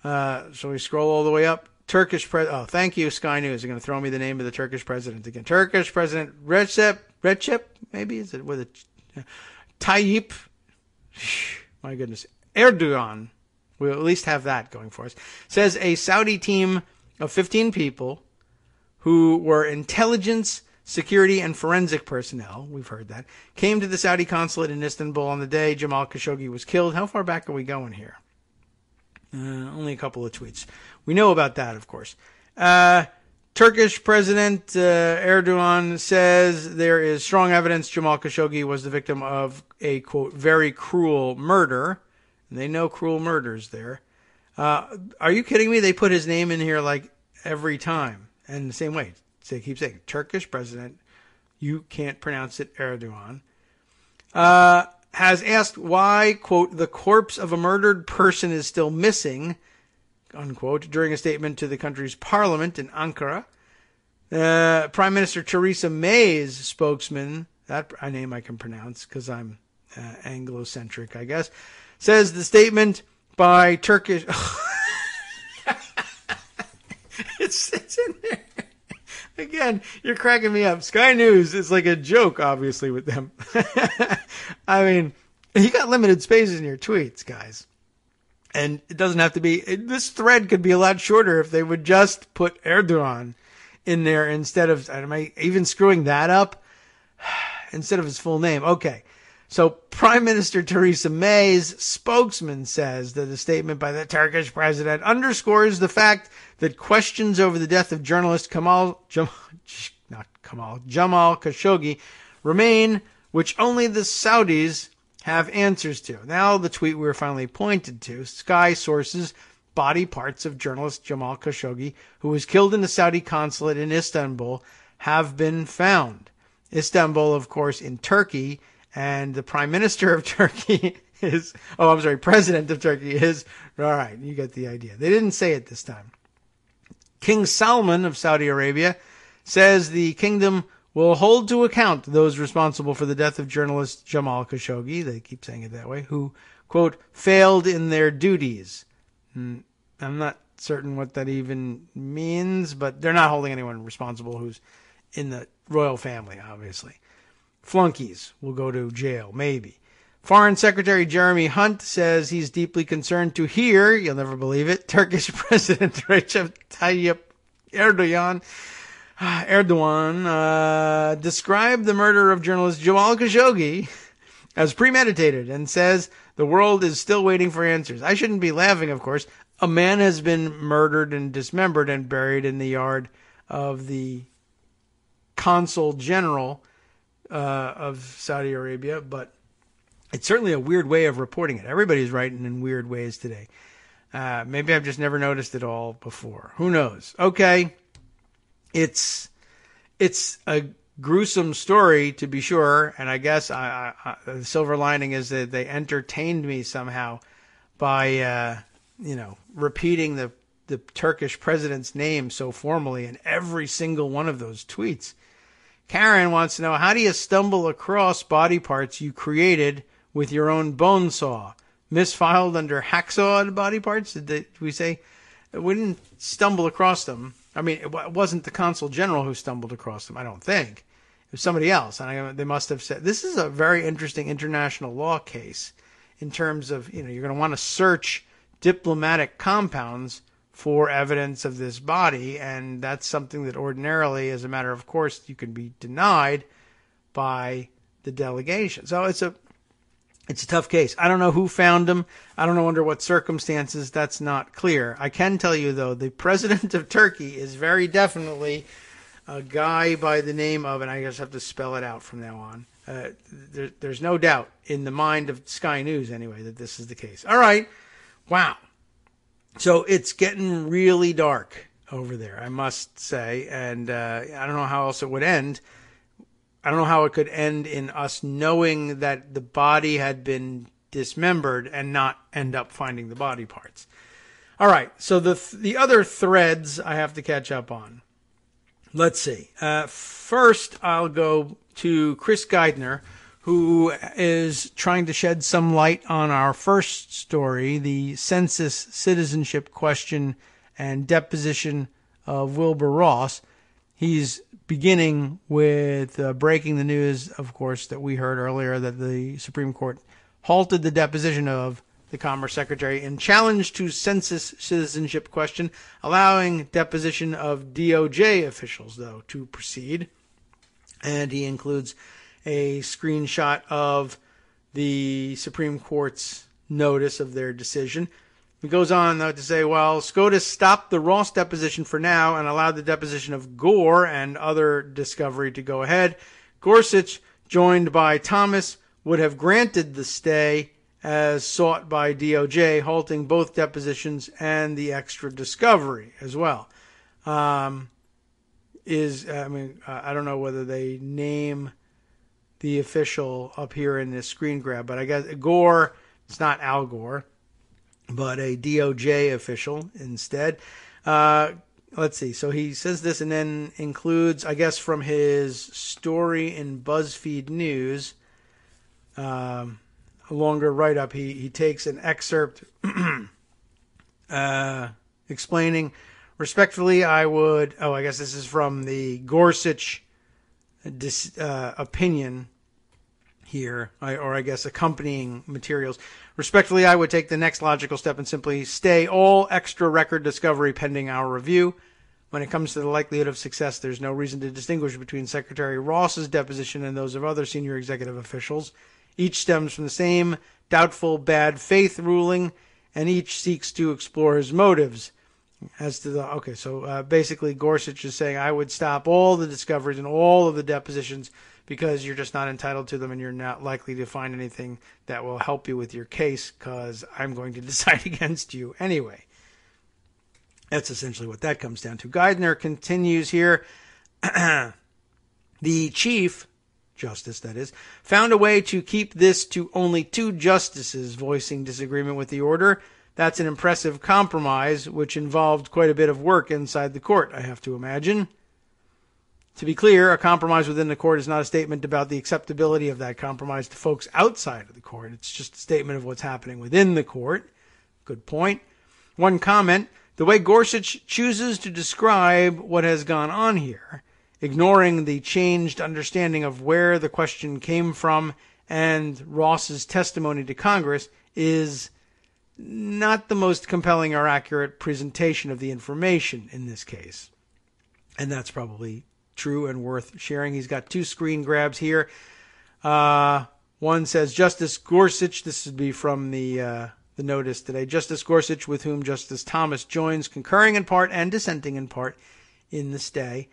So we scroll all the way up. Turkish president. Oh, thank you, Sky News. They're going to throw me the name of the Turkish president again. Turkish President Recep, maybe? Is it with a Tayyip? My goodness. Erdogan. We'll at least have that going for us. Says a Saudi team of 15 people who were intelligence, security, and forensic personnel, we've heard that, came to the Saudi consulate in Istanbul on the day Jamal Khashoggi was killed. How far back are we going here? Only a couple of tweets. We know about that, of course. Turkish President Erdogan says there is strong evidence Jamal Khashoggi was the victim of a, quote, very cruel murder. And they know cruel murders there. Are you kidding me? They put his name in here like every time. And the same way. They keep saying Turkish President. You can't pronounce it, Erdogan. Has asked why, quote, the corpse of a murdered person is still missing, unquote, during a statement to the country's parliament in Ankara. Prime Minister Theresa May's spokesman, that a name I can pronounce because I'm Anglo-centric, I guess, says the statement by Turkish... it's in there. Again, you're cracking me up. Sky News is like a joke, obviously, with them. I mean, you got limited space in your tweets, guys. And it doesn't have to be... This thread could be a lot shorter if they would just put Erdogan in there instead of... Am I even screwing that up? Instead of his full name. Okay. So Prime Minister Theresa May's spokesman says that a statement by the Turkish president underscores the fact that questions over the death of journalist Jamal Khashoggi remain, which only the Saudis have answers to. Now the tweet we were finally pointed to, Sky sources body parts of journalist Jamal Khashoggi, who was killed in the Saudi consulate in Istanbul, have been found. Istanbul, of course, in Turkey, and the Prime Minister of Turkey President of Turkey is, all right, you get the idea. They didn't say it this time. King Salman of Saudi Arabia says the kingdom will hold to account those responsible for the death of journalist Jamal Khashoggi, they keep saying it that way, who, quote, failed in their duties. I'm not certain what that even means, but they're not holding anyone responsible who's in the royal family, obviously. Flunkies will go to jail, maybe. Foreign Secretary Jeremy Hunt says he's deeply concerned to hear, you'll never believe it, Turkish President Recep Tayyip Erdogan described the murder of journalist Jamal Khashoggi as premeditated and says the world is still waiting for answers. I shouldn't be laughing, of course. A man has been murdered and dismembered and buried in the yard of the Consul General of Saudi Arabia, but it's certainly a weird way of reporting it. Everybody's writing in weird ways today. Maybe I've just never noticed it all before. Who knows? Okay. It's a gruesome story, to be sure, and I guess the silver lining is that they entertained me somehow by repeating the Turkish president's name so formally in every single one of those tweets. Karen wants to know, how do you stumble across body parts you created with your own bone saw? Misfiled under hacksawed body parts? Did we say? We didn't stumble across them. I mean, it wasn't the Consul General who stumbled across them, I don't think. It was somebody else. And they must have said, this is a very interesting international law case in terms of, you're going to want to search diplomatic compounds for evidence of this body. And that's something that ordinarily, as a matter of course, you can be denied by the delegation. So it's a tough case. I don't know who found them. I don't know under what circumstances. That's not clear. I can tell you, though, the president of Turkey is very definitely a guy by the name of, and I just have to spell it out from now on. There's no doubt in the mind of Sky News, anyway, that this is the case. All right. Wow. So it's getting really dark over there, I must say. And I don't know how else it would end. I don't know how it could end in us knowing that the body had been dismembered and not end up finding the body parts. All right, so the other threads I have to catch up on. Let's see. First, I'll go to Chris Geidner, who is trying to shed some light on our first story, the census citizenship question and deposition of Wilbur Ross. He's beginning with breaking the news, of course, that we heard earlier that the Supreme Court halted the deposition of the Commerce Secretary in challenge to census citizenship question, allowing deposition of DOJ officials, though, to proceed. And he includes a screenshot of the Supreme Court's notice of their decision. He goes on, though, to say, well, SCOTUS stopped the Ross deposition for now and allowed the deposition of Gore and other discovery to go ahead. Gorsuch, joined by Thomas, would have granted the stay as sought by DOJ, halting both depositions and the extra discovery as well. I don't know whether they name the official up here in this screen grab, but I guess Gore, it's not Al Gore, but a DOJ official instead. Let's see. So he says this and then includes, I guess, from his story in BuzzFeed News, a longer write-up. He takes an excerpt explaining, respectfully, I guess this is from the Gorsuch opinion here, or I guess accompanying materials. Respectfully, I would take the next logical step and simply stay all extra record discovery pending our review. When it comes to the likelihood of success, there's no reason to distinguish between Secretary Ross's deposition and those of other senior executive officials. Each stems from the same doubtful bad faith ruling, and each seeks to explore his motives. Basically Gorsuch is saying I would stop all the discoveries and all of the depositions because you're just not entitled to them and you're not likely to find anything that will help you with your case because I'm going to decide against you anyway. That's essentially what that comes down to. Geithner continues here. The Chief Justice, that is, found a way to keep this to only 2 justices voicing disagreement with the order. That's an impressive compromise, which involved quite a bit of work inside the court, I have to imagine. To be clear, a compromise within the court is not a statement about the acceptability of that compromise to folks outside of the court. It's just a statement of what's happening within the court. Good point. One comment, the way Gorsuch chooses to describe what has gone on here, ignoring the changed understanding of where the question came from and Ross's testimony to Congress, is not the most compelling or accurate presentation of the information in this case. And that's probably true and worth sharing. He's got 2 screen grabs here. One says, Justice Gorsuch, this would be from the notice today, Justice Gorsuch, with whom Justice Thomas joins, concurring in part and dissenting in part in the stay,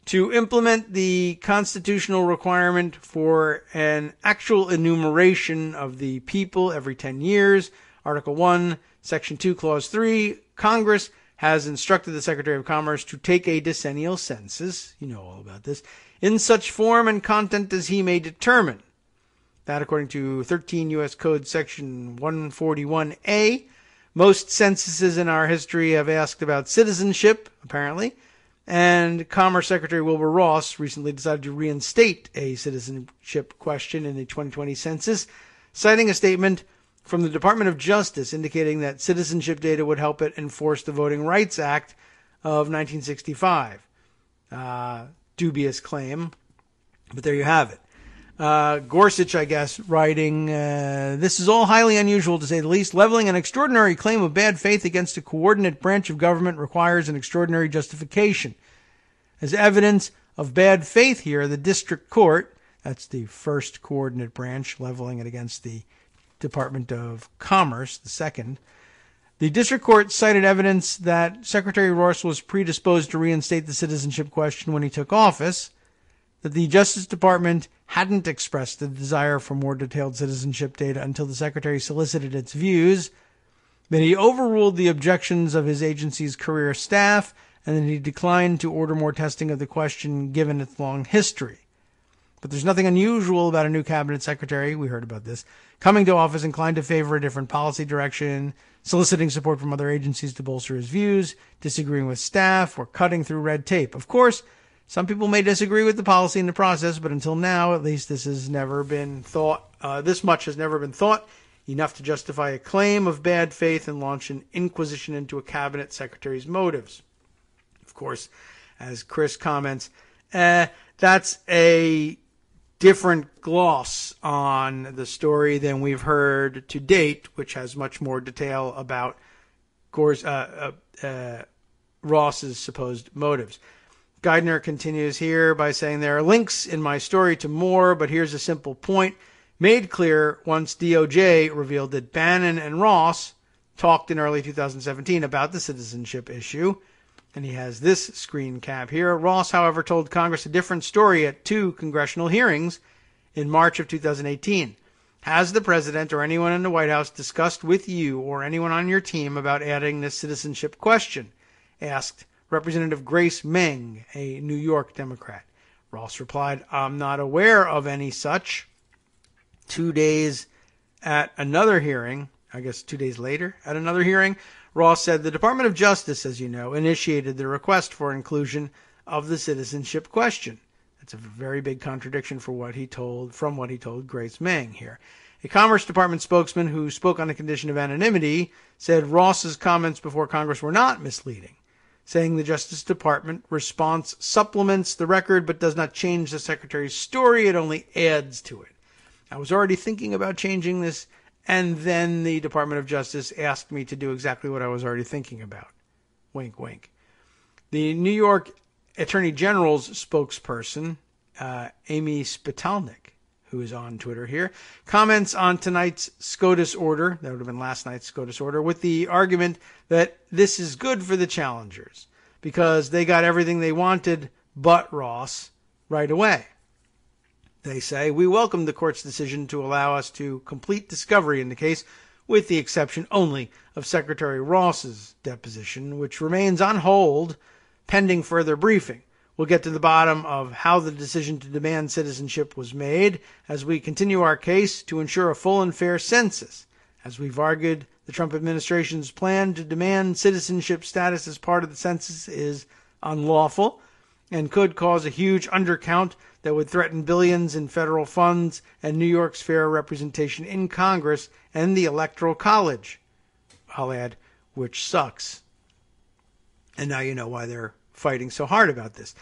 to implement the constitutional requirement for an actual enumeration of the people every 10 years. Article 1, Section 2, Clause 3, Congress has instructed the Secretary of Commerce to take a decennial census, you know all about this, in such form and content as he may determine. That, according to 13 U.S. Code Section 141A, most censuses in our history have asked about citizenship, apparently, and Commerce Secretary Wilbur Ross recently decided to reinstate a citizenship question in the 2020 census, citing a statement from the Department of Justice indicating that citizenship data would help it enforce the Voting Rights Act of 1965. Dubious claim, but there you have it. Gorsuch, I guess, writing, this is all highly unusual to say the least. Leveling an extraordinary claim of bad faith against a coordinate branch of government requires an extraordinary justification. As evidence of bad faith here, the district court, that's the first coordinate branch, leveling it against the Department of Commerce, the second. The district court cited evidence that Secretary Ross was predisposed to reinstate the citizenship question when he took office, that the Justice Department hadn't expressed the desire for more detailed citizenship data until the Secretary solicited its views, that he overruled the objections of his agency's career staff, and that he declined to order more testing of the question given its long history. But there's nothing unusual about a new cabinet secretary, we heard about this, coming to office inclined to favor a different policy direction, soliciting support from other agencies to bolster his views, disagreeing with staff, or cutting through red tape. Of course, some people may disagree with the policy in the process, but until now, at least, this has never been thought. This much has never been thought enough to justify a claim of bad faith and launch an inquisition into a cabinet secretary's motives. Of course, as Chris comments, that's a different gloss on the story than we've heard to date, which has much more detail about Ross's supposed motives. Geithner continues here by saying there are links in my story to more, but here's a simple point made clear once DOJ revealed that Bannon and Ross talked in early 2017 about the citizenship issue. And he has this screen cap here. Ross, however, told Congress a different story at 2 congressional hearings in March of 2018. Has the president or anyone in the White House discussed with you or anyone on your team about adding this citizenship question? Asked Representative Grace Meng, a New York Democrat. Ross replied, I'm not aware of any such. 2 days at another hearing, I guess 2 days later at another hearing, Ross said the Department of Justice, as you know, initiated the request for inclusion of the citizenship question. That's a very big contradiction from what he told Grace Meng here. A Commerce Department spokesman who spoke on the condition of anonymity said Ross's comments before Congress were not misleading, saying the Justice Department response supplements the record but does not change the Secretary's story. It only adds to it. I was already thinking about changing this, and then the Department of Justice asked me to do exactly what I was already thinking about. Wink, wink. The New York Attorney General's spokesperson, Amy Spitalnik, who is on Twitter here, comments on tonight's SCOTUS order, that would have been last night's SCOTUS order, with the argument that this is good for the challengers because they got everything they wanted but Ross right away. They say, we welcome the court's decision to allow us to complete discovery in the case with the exception only of Secretary Ross's deposition, which remains on hold pending further briefing. We'll get to the bottom of how the decision to demand citizenship was made as we continue our case to ensure a full and fair census. As we've argued, the Trump administration's plan to demand citizenship status as part of the census is unlawful and could cause a huge undercount that would threaten billions in federal funds and New York's fair representation in Congress and the Electoral College. I'll add, which sucks. And now you know why they're fighting so hard about this.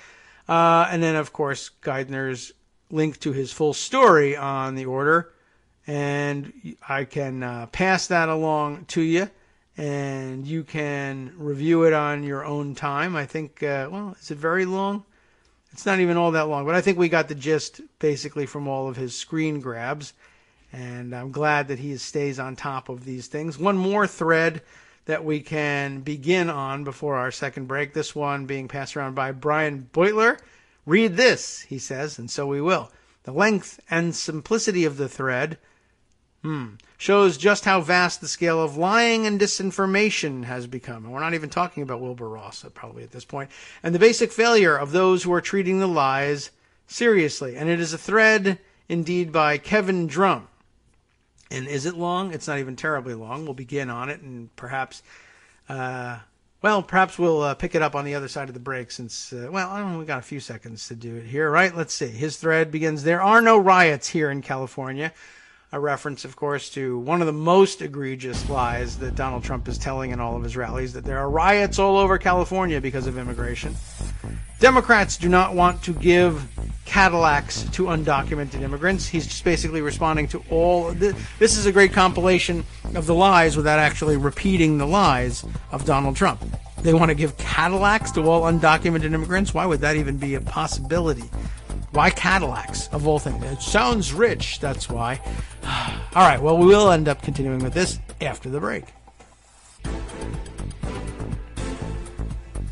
And then, of course, Geithner's link to his full story on the order. And I can pass that along to you, and you can review it on your own time. I think, is it very long? It's not even all that long, but I think we got the gist basically from all of his screen grabs, and I'm glad that he stays on top of these things. One more thread that we can begin on before our second break, this one being passed around by Brian Beutler. Read this, he says, and so we will. The length and simplicity of the thread shows just how vast the scale of lying and disinformation has become. And we're not even talking about Wilbur Ross probably at this point. And the basic failure of those who are treating the lies seriously. And it is a thread indeed by Kevin Drum. And is it long? It's not even terribly long. We'll begin on it, and perhaps we'll pick it up on the other side of the break since, I don't know, we got a few seconds to do it here, right? Let's see. His thread begins, "There are no riots here in California." A reference, of course, to one of the most egregious lies that Donald Trump is telling in all of his rallies, that there are riots all over California because of immigration. Democrats do not want to give Cadillacs to undocumented immigrants. He's just basically responding to all. This is a great compilation of the lies without actually repeating the lies of Donald Trump. They want to give Cadillacs to all undocumented immigrants? Why would that even be a possibility? Why Cadillacs, of all things? It sounds rich, that's why. All right, well, we will end up continuing with this after the break.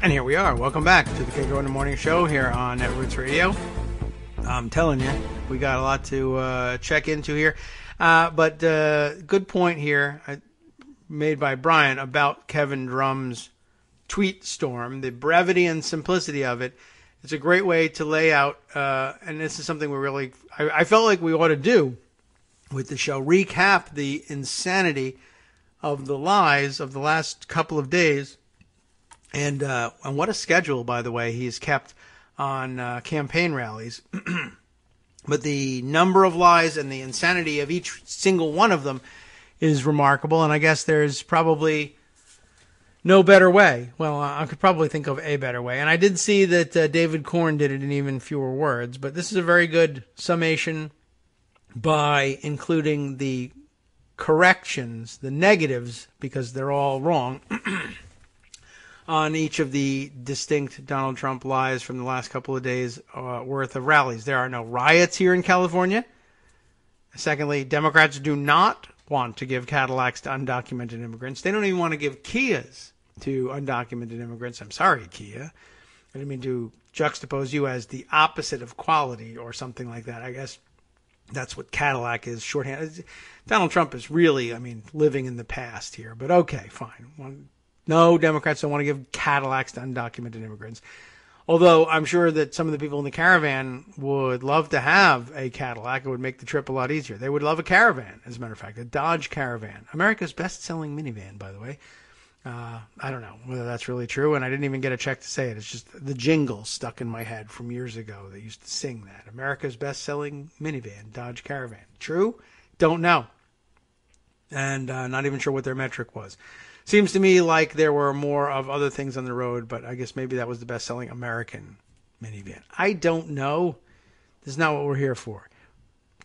And here we are. Welcome back to the Kagro in the Morning Show here on Netroots Radio. I'm telling you, we got a lot to check into here. But good point here made by Brian about Kevin Drum's tweet storm, the brevity and simplicity of it. It's a great way to lay out, and this is something I felt like we ought to do with the show, recap the insanity of the lies of the last couple of days. And what a schedule, by the way, he's kept on campaign rallies. But the number of lies and the insanity of each single one of them is remarkable, and I guess there's probably no better way. Well, I could probably think of a better way. And I did see that David Korn did it in even fewer words. But this is a very good summation by including the corrections, the negatives, because they're all wrong, on each of the distinct Donald Trump lies from the last couple of days worth of rallies. There are no riots here in California. Secondly, Democrats do not want to give Cadillacs to undocumented immigrants. They don't even want to give Kias to undocumented immigrants. I'm sorry, Kia. I didn't mean to juxtapose you as the opposite of quality or something like that. I guess that's what Cadillac is, shorthand. Donald Trump is really, living in the past here. But okay, fine. No, Democrats don't want to give Cadillacs to undocumented immigrants. Although I'm sure that some of the people in the caravan would love to have a Cadillac. It would make the trip a lot easier. They would love a Caravan, as a matter of fact, a Dodge Caravan. America's best-selling minivan, by the way. I don't know whether that's really true, and I didn't even get a check to say it. It's just the jingle stuck in my head from years ago. They used to sing that. America's best-selling minivan, Dodge Caravan. True? Don't know. And not even sure what their metric was. Seems to me like there were more of other things on the road, but I guess maybe that was the best-selling American minivan. I don't know. This is not what we're here for.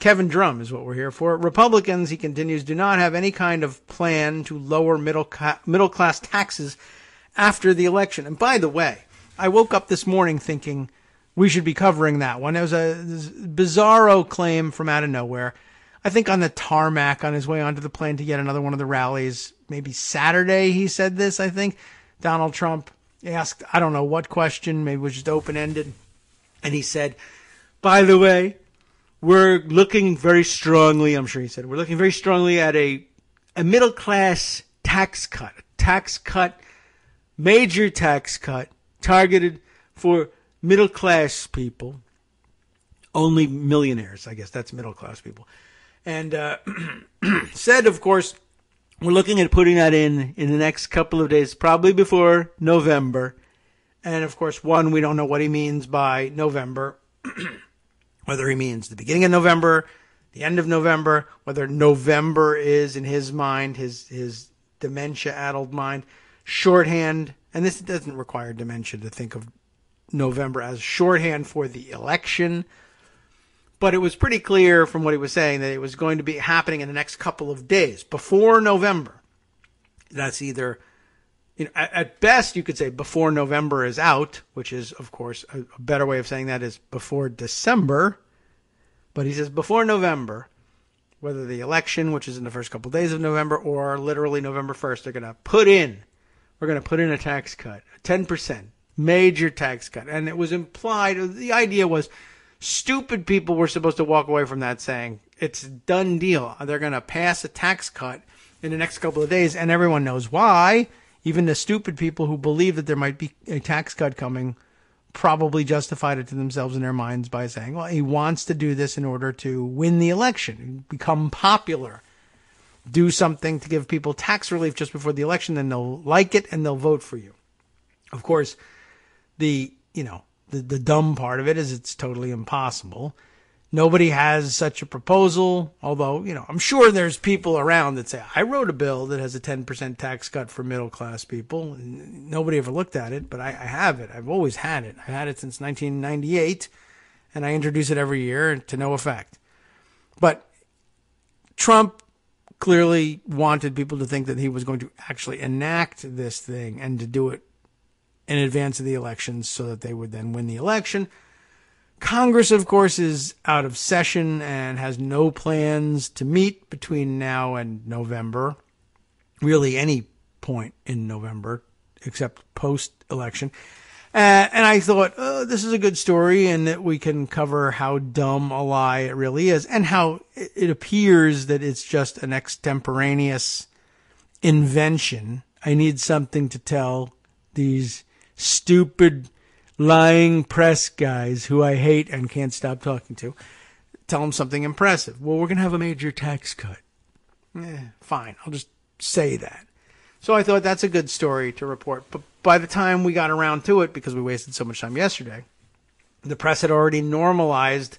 Kevin Drum is what we're here for. Republicans, he continues, do not have any kind of plan to lower middle-class taxes after the election. And by the way, I woke up this morning thinking we should be covering that one. It was a bizarro claim from out of nowhere. I think on the tarmac on his way onto the plane to get another one of the rallies, maybe Saturday he said this, I think. Donald Trump asked, I don't know what question, maybe it was just open-ended. And he said, by the way, we're looking very strongly, I'm sure he said, we're looking very strongly at a a middle class tax cut, major tax cut targeted for middle class people, only millionaires, I guess that's middle class people. And said, of course, we're looking at putting that in the next couple of days, probably before November. And of course, we don't know what he means by November, whether he means the beginning of November, the end of November, whether November is, in his mind, his dementia-addled mind, shorthand. And this doesn't require dementia to think of November as shorthand for the election. But it was pretty clear from what he was saying that it was going to be happening in the next couple of days, before November. That's either, at best you could say before November is out, which is, of course, a better way of saying that is before December. But he says before November, whether the election, which is in the first couple of days of November, or literally November 1st, we're going to put in a tax cut, a 10%, major tax cut. And it was implied, the idea was stupid people were supposed to walk away from that saying, it's a done deal. They're going to pass a tax cut in the next couple of days, and everyone knows why. Even the stupid people who believe that there might be a tax cut coming probably justified it to themselves in their minds by saying, well, he wants to do this in order to win the election, become popular, do something to give people tax relief just before the election, then they'll like it and they'll vote for you. Of course, the dumb part of it is it's totally impossible. Nobody has such a proposal, although, I'm sure there's people around that say, I wrote a bill that has a 10% tax cut for middle class people. Nobody ever looked at it, but I have it. I've always had it. I've had it since 1998, and I introduce it every year to no effect. But Trump clearly wanted people to think that he was going to actually enact this thing and to do it in advance of the elections so that they would then win the election. Congress, of course, is out of session and has no plans to meet between now and November, really any point in November except post-election. And I thought, this is a good story and that we can cover how dumb a lie it really is and how it appears that it's just an extemporaneous invention. I need something to tell these stupid lying press guys who I hate and can't stop talking to, tell them something impressive. Well, we're going to have a major tax cut. Fine, I'll just say that. So I thought that's a good story to report. But by the time we got around to it, because we wasted so much time yesterday, the press had already normalized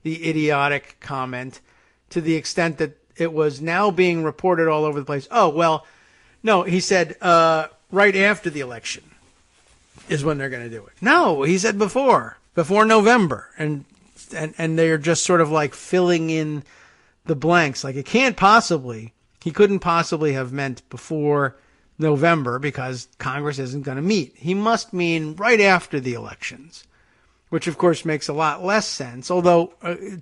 the idiotic comment to the extent that it was now being reported all over the place. Oh, well, no, he said right after the election is when they're going to do it. No, he said before November. And they're just sort of like filling in the blanks. Like he couldn't possibly have meant before November because Congress isn't going to meet. He must mean right after the elections, which of course makes a lot less sense. Although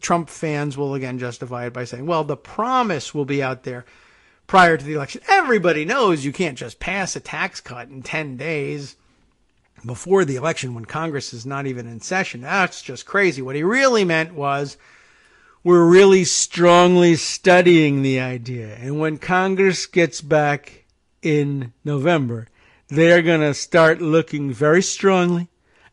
Trump fans will again justify it by saying, well, the promise will be out there prior to the election. Everybody knows you can't just pass a tax cut in 10 days before the election when Congress is not even in session. That's just crazy. What he really meant was we're really strongly studying the idea. And when Congress gets back in November, they're going to start looking very strongly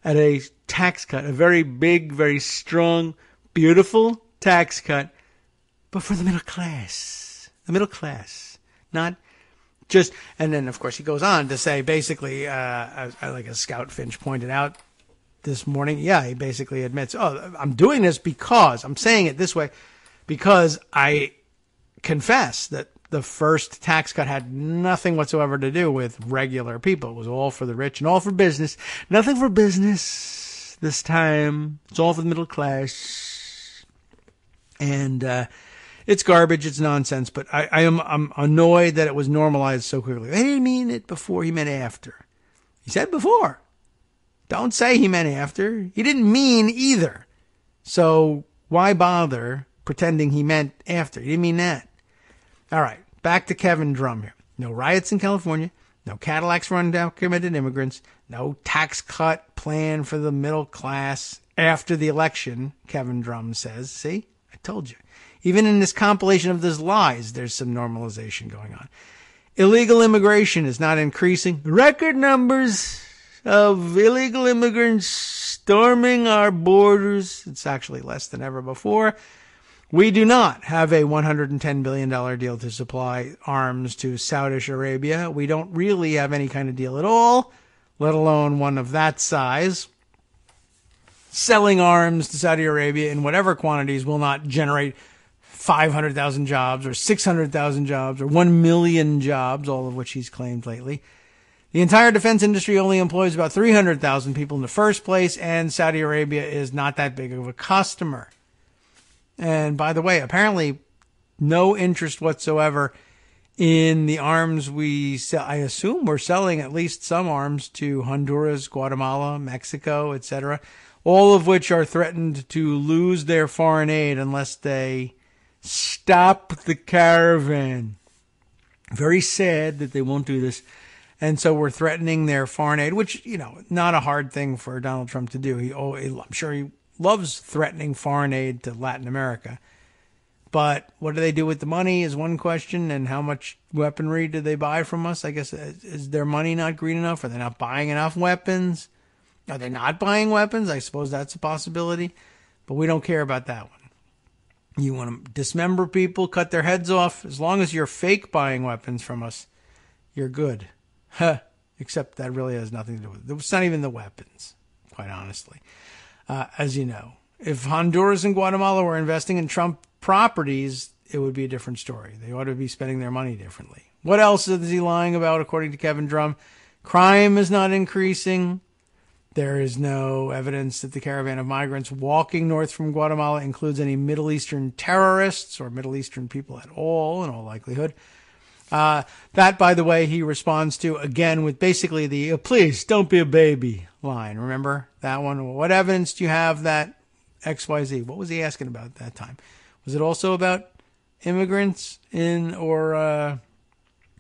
at a tax cut, a very big, very strong, beautiful tax cut, but for the middle class. The middle class, not just, and then, of course, he goes on to say, basically, like as Scout Finch pointed out this morning, he basically admits, I'm doing this because, I'm saying it this way, because I confess that the first tax cut had nothing whatsoever to do with regular people. It was all for the rich and all for business. Nothing for business this time. It's all for the middle class. And, it's garbage. It's nonsense. But I'm annoyed that it was normalized so quickly. He didn't mean it before. He meant after. He said before. Don't say he meant after. He didn't mean either. So why bother pretending he meant after? He didn't mean that. All right. Back to Kevin Drum here. No riots in California. No Cadillacs for undocumented immigrants. No tax cut plan for the middle class after the election, Kevin Drum says. See? I told you. Even in this compilation of those lies, there's some normalization going on. Illegal immigration is not increasing. Record numbers of illegal immigrants storming our borders. It's actually less than ever before. We do not have a $110 billion deal to supply arms to Saudi Arabia. We don't really have any kind of deal at all, let alone one of that size. Selling arms to Saudi Arabia in whatever quantities will not generate 500,000 jobs or 600,000 jobs or 1 million jobs, all of which he's claimed lately. The entire defense industry only employs about 300,000 people in the first place, and Saudi Arabia is not that big of a customer. And by the way, apparently no interest whatsoever in the arms we sell. I assume we're selling at least some arms to Honduras, Guatemala, Mexico, etc., all of which are threatened to lose their foreign aid unless they stop the caravan. Very sad that they won't do this. And so we're threatening their foreign aid, which, not a hard thing for Donald Trump to do. I'm sure he loves threatening foreign aid to Latin America. But what do they do with the money is one question, and how much weaponry do they buy from us? I guess, is their money not green enough? Are they not buying enough weapons? Are they not buying weapons? I suppose that's a possibility, but we don't care about that one. You want to dismember people, cut their heads off, as long as you're fake buying weapons from us, you're good. Except that really has nothing to do with it. It's not even the weapons, quite honestly. As you know, if Honduras and Guatemala were investing in Trump properties, it would be a different story. They ought to be spending their money differently. What else is he lying about, according to Kevin Drum? Crime is not increasing. There is no evidence that the caravan of migrants walking north from Guatemala includes any Middle Eastern terrorists or Middle Eastern people at all, in all likelihood. That, by the way, he responds to, again, with basically the please don't be a baby line. Remember that one? What evidence do you have that XYZ? What was he asking about at that time? Was it also about immigrants or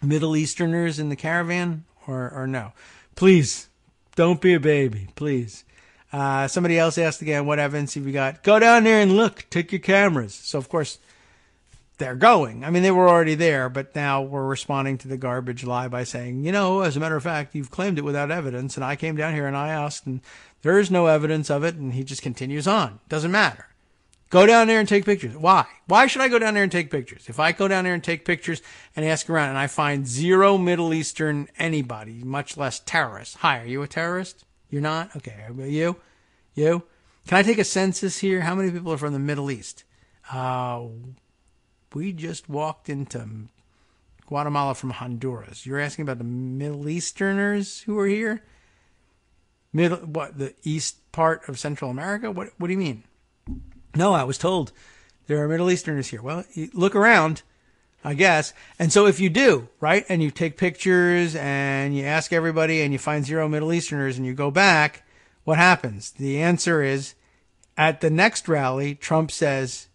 Middle Easterners in the caravan or no? Please don't be a baby, please. Somebody else asked again, what evidence have you got? Go down there and look. Take your cameras. So, of course, they're going. I mean, they were already there, but now we're responding to the garbage lie by saying, as a matter of fact, you've claimed it without evidence, and I came down here and I asked, and there is no evidence of it, and he just continues on. Doesn't matter. Go down there and take pictures. Why? Why should I go down there and take pictures? If I go down there and take pictures and ask around and I find zero Middle Eastern anybody, much less terrorists. Hi, are you a terrorist? You're not? Okay. You? Can I take a census here? How many people are from the Middle East? We just walked into Guatemala from Honduras. You're asking about the Middle Easterners who are here? The east part of Central America? What do you mean? No, I was told there are Middle Easterners here. Well, you look around, I guess. And so if you do, right, and you take pictures and you ask everybody and you find zero Middle Easterners and you go back, what happens? The answer is, at the next rally, Trump says,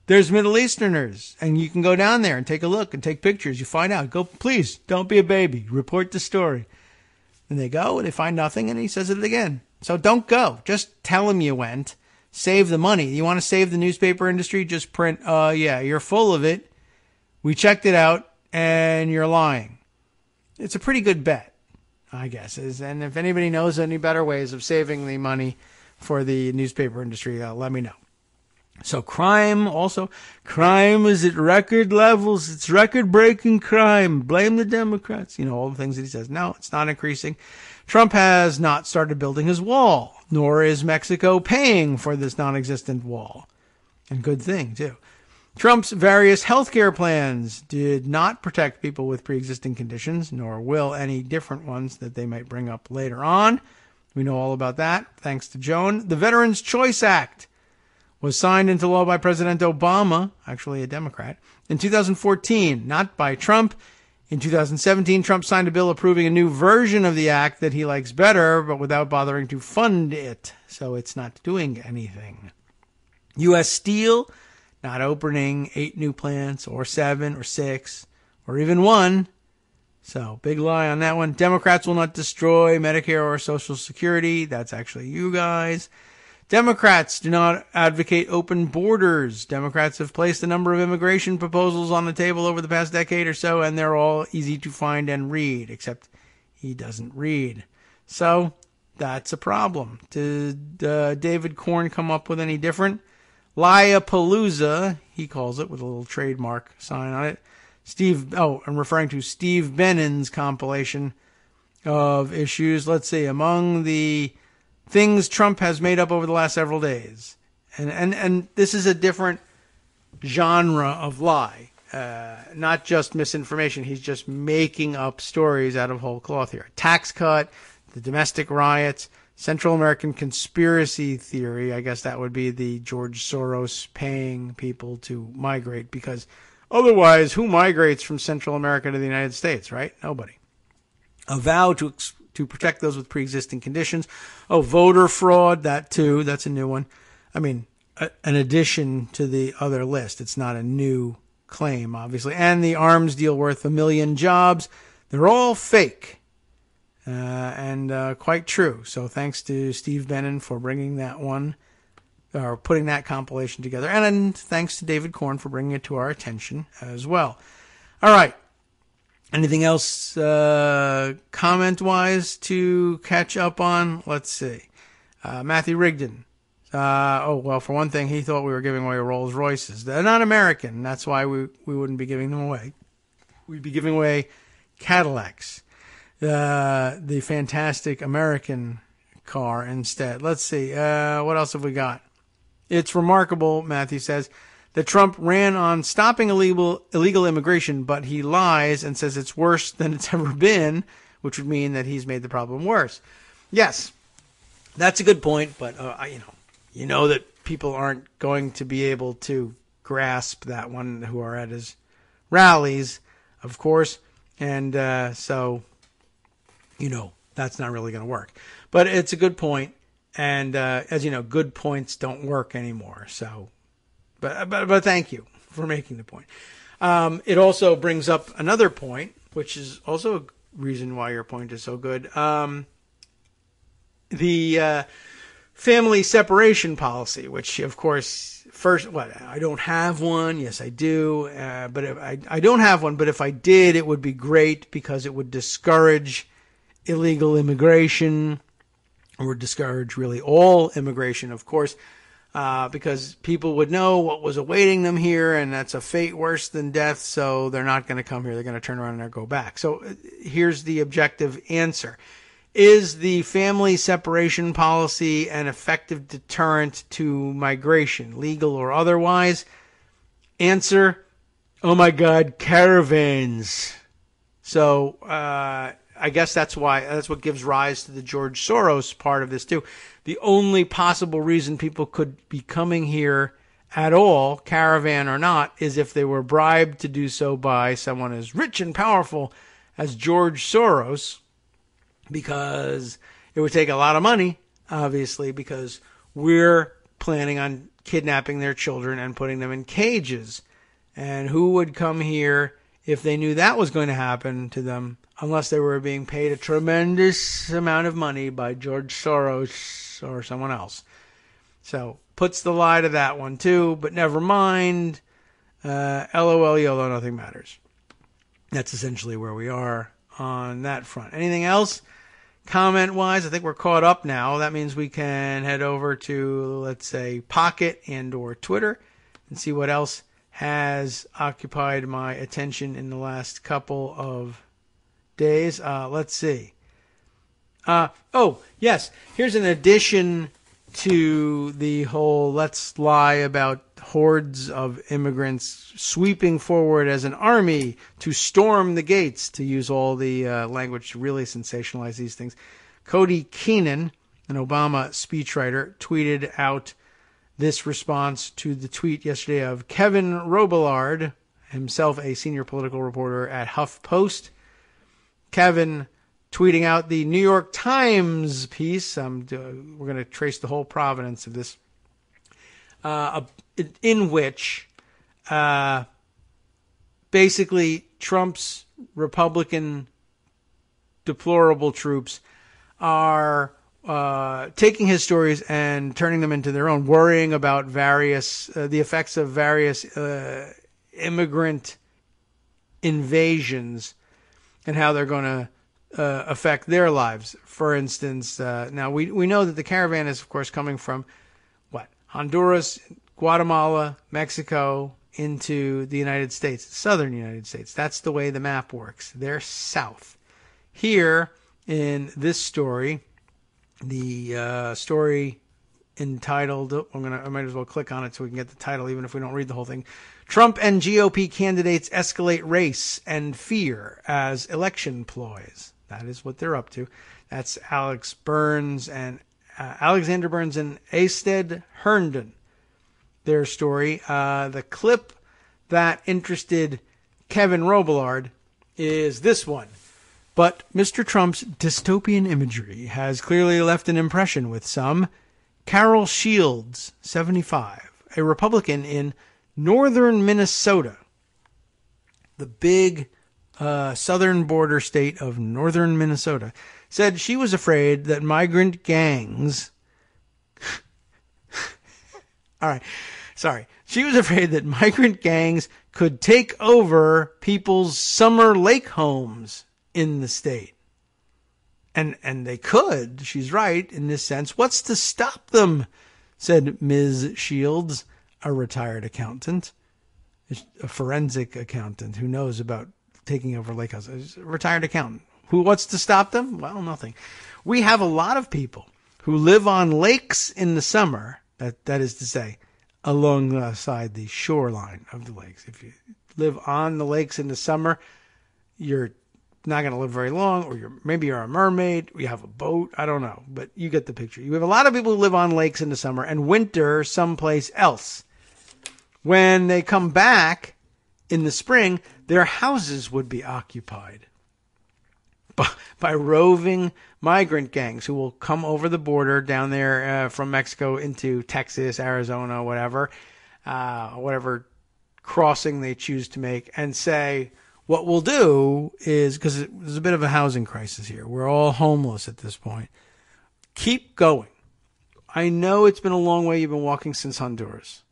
there's Middle Easterners, and you can go down there and take a look and take pictures. You find out. Go, please, don't be a baby. Report the story. And they go, and they find nothing, and he says it again. So don't go. Just tell him you went. Save the money. You want to save the newspaper industry? Just print, yeah, you're full of it. We checked it out, and you're lying. It's a pretty good bet, I guess. And if anybody knows any better ways of saving the money for the newspaper industry, let me know. So crime is at record levels. It's record-breaking crime. Blame the Democrats. All the things that he says. No, it's not increasing. Trump has not started building his wall, nor is Mexico paying for this non-existent wall. And good thing, too. Trump's various healthcare plans did not protect people with pre-existing conditions, nor will any different ones that they might bring up later on. We know all about that, thanks to Joan. The Veterans Choice Act was signed into law by President Obama, actually a Democrat, in 2014, not by Trump. In 2017, Trump signed a bill approving a new version of the act that he likes better, but without bothering to fund it. So it's not doing anything. U.S. Steel, not opening 8 new plants, or 7, or 6, or even 1. So big lie on that one. Democrats will not destroy Medicare or Social Security. That's actually you guys. Democrats do not advocate open borders. Democrats have placed a number of immigration proposals on the table over the past decade or so, and they're all easy to find and read, except he doesn't read. So that's a problem. Did David Corn come up with any different? Liapalooza, he calls it, with a little trademark sign on it. I'm referring to Steve Bannon's compilation of issues. Let's see, among the things Trump has made up over the last several days. And this is a different genre of lie, not just misinformation. He's just making up stories out of whole cloth here. Tax cut, the domestic riots, Central American conspiracy theory. I guess that would be the George Soros paying people to migrate, because otherwise, who migrates from Central America to the United States, right? Nobody. A vow to protect those with pre-existing conditions. Oh, voter fraud, that too. That's a new one. I mean, an addition to the other list. It's not a new claim, obviously. And the arms deal worth 1 million jobs. They're all fake. And quite true. So thanks to Steve Bannon for bringing that one, or putting that compilation together. And thanks to David Corn for bringing it to our attention as well. All right. Anything else comment-wise to catch up on? Let's see. Matthew Rigdon. For one thing, he thought we were giving away Rolls Royces. They're not American. That's why we wouldn't be giving them away. We'd be giving away Cadillacs. The fantastic American car instead. Let's see. What else have we got? It's remarkable, Matthew says, that Trump ran on stopping illegal immigration, but he lies and says it's worse than it's ever been, which would mean that he's made the problem worse. Yes, that's a good point, but you know that people aren't going to be able to grasp that one who are at his rallies, of course, and so that's not really going to work. But it's a good point, and as you know, good points don't work anymore. So, but thank you for making the point. It also brings up another point, which is also a reason why your point is so good. The family separation policy, which of course, I don't have one. Yes, I do. But if I don't have one, but if I did, it would be great because it would discourage illegal immigration, or discourage really all immigration, of course, because people would know what was awaiting them here, and that's a fate worse than death, so they're not going to come here. They're going to turn around and go back. So here's the objective answer. Is the family separation policy an effective deterrent to migration, legal or otherwise? Answer, oh my God, caravans. So I guess that's what gives rise to the George Soros part of this too. The only possible reason people could be coming here at all, caravan or not, is if they were bribed to do so by someone as rich and powerful as George Soros, because it would take a lot of money, obviously, because we're planning on kidnapping their children and putting them in cages. And who would come here if they knew that was going to happen to them, unless they were being paid a tremendous amount of money by George Soros or someone else? So puts the lie to that one too, but never mind. LOL, YOLO, nothing matters. That's essentially where we are on that front. Anything else? Comment-wise, I think we're caught up now. That means we can head over to, let's say, Pocket and or Twitter and see what else has occupied my attention in the last couple of days. Let's see. Yes. Here's an addition to the whole let's lie about hordes of immigrants sweeping forward as an army to storm the gates, to use all the language to really sensationalize these things. Cody Keenan, an Obama speechwriter, tweeted out this response to the tweet yesterday of Kevin Robillard, himself a senior political reporter at HuffPost. Kevin tweeting out the New York Times piece. We're going to trace the whole provenance of this, in which basically Trump's Republican deplorable troops are taking his stories and turning them into their own, worrying about the effects of various immigrant invasions and how they're going to affect their lives. For instance, now we know that the caravan is, of course, coming from Honduras, Guatemala, Mexico, into the United States, southern United States. That's the way the map works. They're south. Here in this story, the story entitled, I might as well click on it so we can get the title, even if we don't read the whole thing. Trump and GOP candidates escalate race and fear as election ploys. That is what they're up to. That's Alexander Burns and Asted Herndon. Their story. The clip that interested Kevin Robillard is this one. But Mr. Trump's dystopian imagery has clearly left an impression with some. Carol Shields, 75, a Republican in northern Minnesota, the big southern border state of northern Minnesota, said she was afraid that migrant gangs... All right, sorry. She was afraid that migrant gangs could take over people's summer lake homes in the state. And they could. She's right in this sense. What's to stop them? Said Ms. Shields, a retired accountant, a forensic accountant who knows about taking over lake houses. A retired accountant. What's to stop them? Well, nothing. We have a lot of people who live on lakes in the summer. That is to say, alongside the shoreline of the lakes. If you live on the lakes in the summer, you're not going to live very long, or maybe you're a mermaid, or you have a boat, I don't know, but you get the picture. You have a lot of people who live on lakes in the summer and winter someplace else. When they come back in the spring, their houses would be occupied by roving migrant gangs who will come over the border down there from Mexico into Texas, Arizona, whatever crossing they choose to make, and say, what we'll do is, because there's a bit of a housing crisis here. We're all homeless at this point. Keep going. I know it's been a long way. You've been walking since Honduras.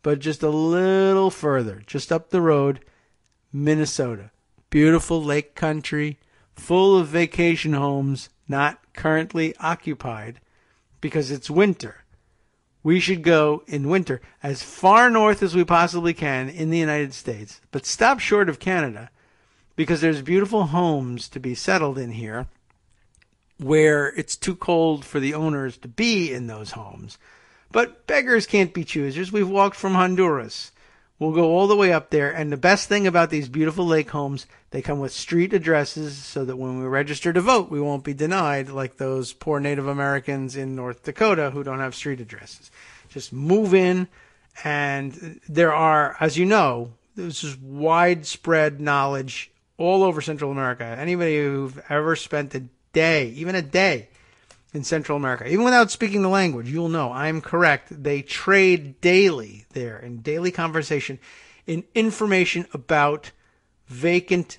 But just a little further, just up the road, Minnesota. Beautiful lake country, full of vacation homes, not currently occupied because it's winter. We should go in winter as far north as we possibly can in the United States, but stop short of Canada, because there's beautiful homes to be settled in here where it's too cold for the owners to be in those homes. But beggars can't be choosers. We've walked from Honduras. We'll go all the way up there, and the best thing about these beautiful lake homes, they come with street addresses so that when we register to vote, we won't be denied like those poor Native Americans in North Dakota who don't have street addresses. Just move in, and there are, as you know, there's just widespread knowledge all over Central America. Anybody who've ever spent a day, even a day, in Central America, even without speaking the language, you'll know I'm correct. They trade daily there in daily conversation in information about vacant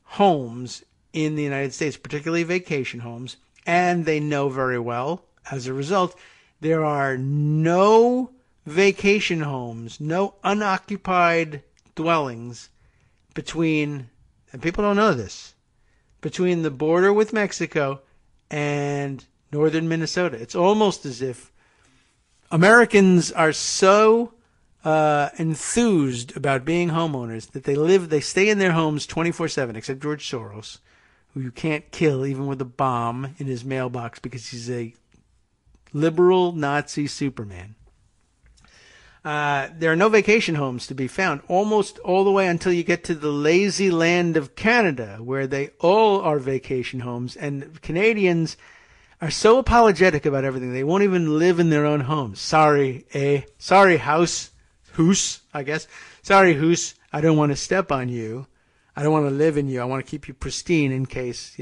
homes in the United States, particularly vacation homes, and they know very well, as a result, there are no vacation homes, no unoccupied dwellings between, and people don't know this, between the border with Mexico and northern Minnesota. It's almost as if Americans are so enthused about being homeowners that they stay in their homes 24/7, except George Soros, who you can't kill even with a bomb in his mailbox because he's a liberal Nazi Superman. There are no vacation homes to be found almost all the way until you get to the lazy land of Canada, where they all are vacation homes, and Canadians are so apologetic about everything, they won't even live in their own homes. Sorry, house, I guess. Sorry, Hoos, I don't want to step on you. I don't want to live in you. I want to keep you pristine in case,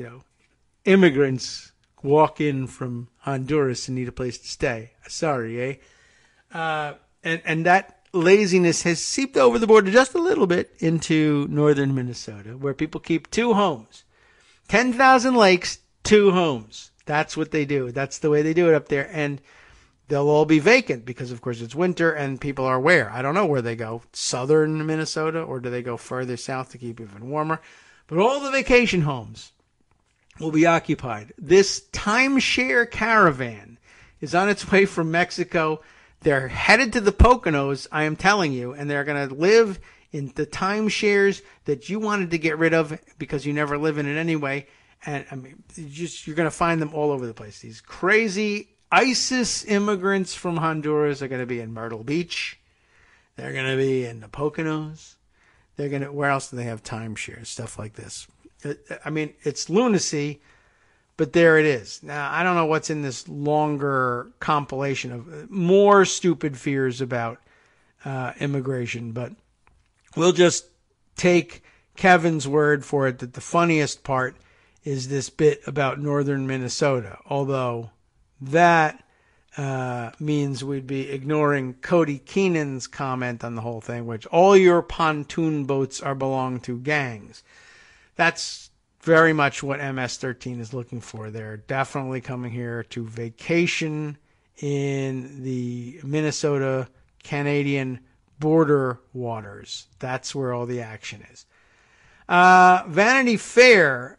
immigrants walk in from Honduras and need a place to stay. Sorry, And that laziness has seeped over the border just a little bit into northern Minnesota, where people keep two homes. 10,000 lakes, two homes. That's what they do. That's the way they do it up there. And they'll all be vacant because, of course, it's winter and people are where? I don't know where they go. Southern Minnesota, or do they go further south to keep it even warmer? But all the vacation homes will be occupied. This timeshare caravan is on its way from Mexico. They're headed to the Poconos, I am telling you, and they're going to live in the timeshares that you wanted to get rid of because you never live in it anyway. And I mean, you're going to find them all over the place. These crazy ISIS immigrants from Honduras are going to be in Myrtle Beach. They're going to be in the Poconos. Where else do they have timeshares? Stuff like this. I mean, it's lunacy, but there it is. Now, I don't know what's in this longer compilation of more stupid fears about immigration, but we'll just take Kevin's word for it that the funniest part is this bit about northern Minnesota, although that means we'd be ignoring Cody Keenan's comment on the whole thing, which all your pontoon boats belong to gangs. That's very much what MS-13 is looking for. They're definitely coming here to vacation in the Minnesota-Canadian border waters. That's where all the action is. Vanity Fair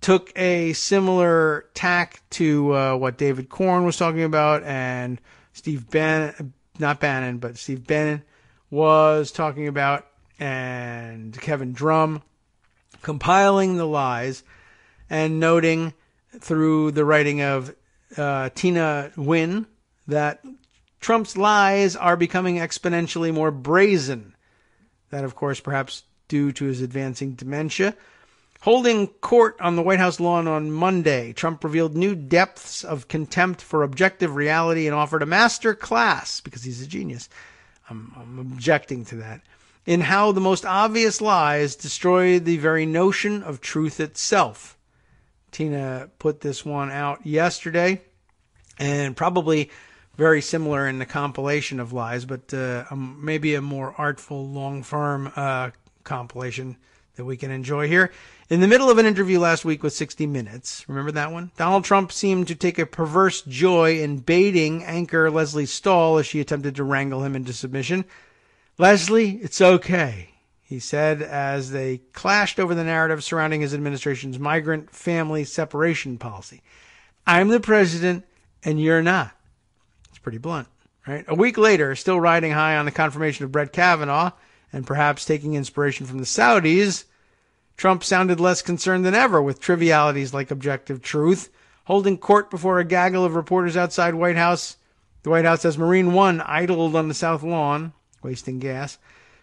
took a similar tack to what David Corn was talking about, and Steve Bannon was talking about, and Kevin Drum, compiling the lies and noting through the writing of Tina Nguyen that Trump's lies are becoming exponentially more brazen. That, of course, perhaps due to his advancing dementia. Holding court on the White House lawn on Monday, Trump revealed new depths of contempt for objective reality and offered a master class, because he's a genius, I'm objecting to that, in how the most obvious lies destroy the very notion of truth itself. Tina put this one out yesterday, and probably very similar in the compilation of lies, but maybe a more artful, long-form compilation that we can enjoy here. In the middle of an interview last week with 60 Minutes, remember that one? Donald Trump seemed to take a perverse joy in baiting anchor Leslie Stahl as she attempted to wrangle him into submission. "Leslie, it's okay," he said as they clashed over the narrative surrounding his administration's migrant family separation policy. "I'm the president and you're not." It's pretty blunt, right? A week later, still riding high on the confirmation of Brett Kavanaugh and perhaps taking inspiration from the Saudis, Trump sounded less concerned than ever with trivialities like objective truth. Holding court before a gaggle of reporters outside the White House as Marine One idled on the South Lawn, wasting gas,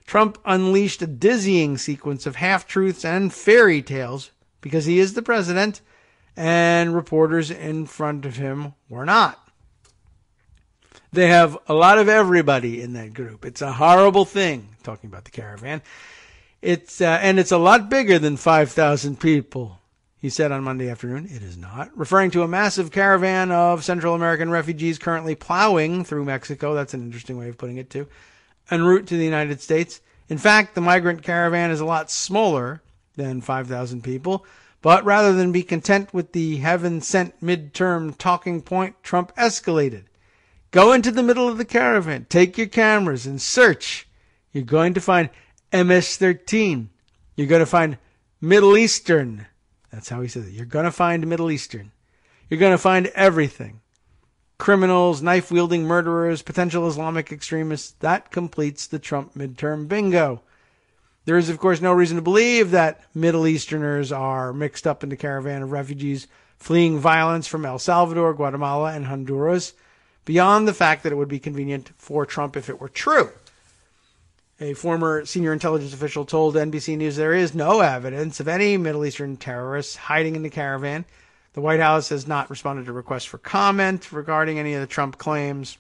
Trump unleashed a dizzying sequence of half-truths and fairy tales because he is the president and reporters in front of him were not. They have a lot of everybody in that group. It's a horrible thing, talking about the caravan. It's a lot bigger than 5,000 people, he said on Monday afternoon. It is not. Referring to a massive caravan of Central American refugees currently plowing through Mexico. That's an interesting way of putting it, too. En route to the United States. In fact, the migrant caravan is a lot smaller than 5,000 people. But rather than be content with the heaven-sent midterm talking point, Trump escalated. "Go into the middle of the caravan. Take your cameras and search. You're going to find MS-13. You're going to find Middle Eastern." That's how he said it. You're going to find Middle Eastern. You're going to find everything. Criminals, knife-wielding murderers, potential Islamic extremists. That completes the Trump midterm bingo. There is, of course, no reason to believe that Middle Easterners are mixed up in the caravan of refugees fleeing violence from El Salvador, Guatemala, and Honduras, beyond the fact that it would be convenient for Trump if it were true. A former senior intelligence official told NBC News there is no evidence of any Middle Eastern terrorists hiding in the caravan. The White House has not responded to requests for comment regarding any of the Trump claims.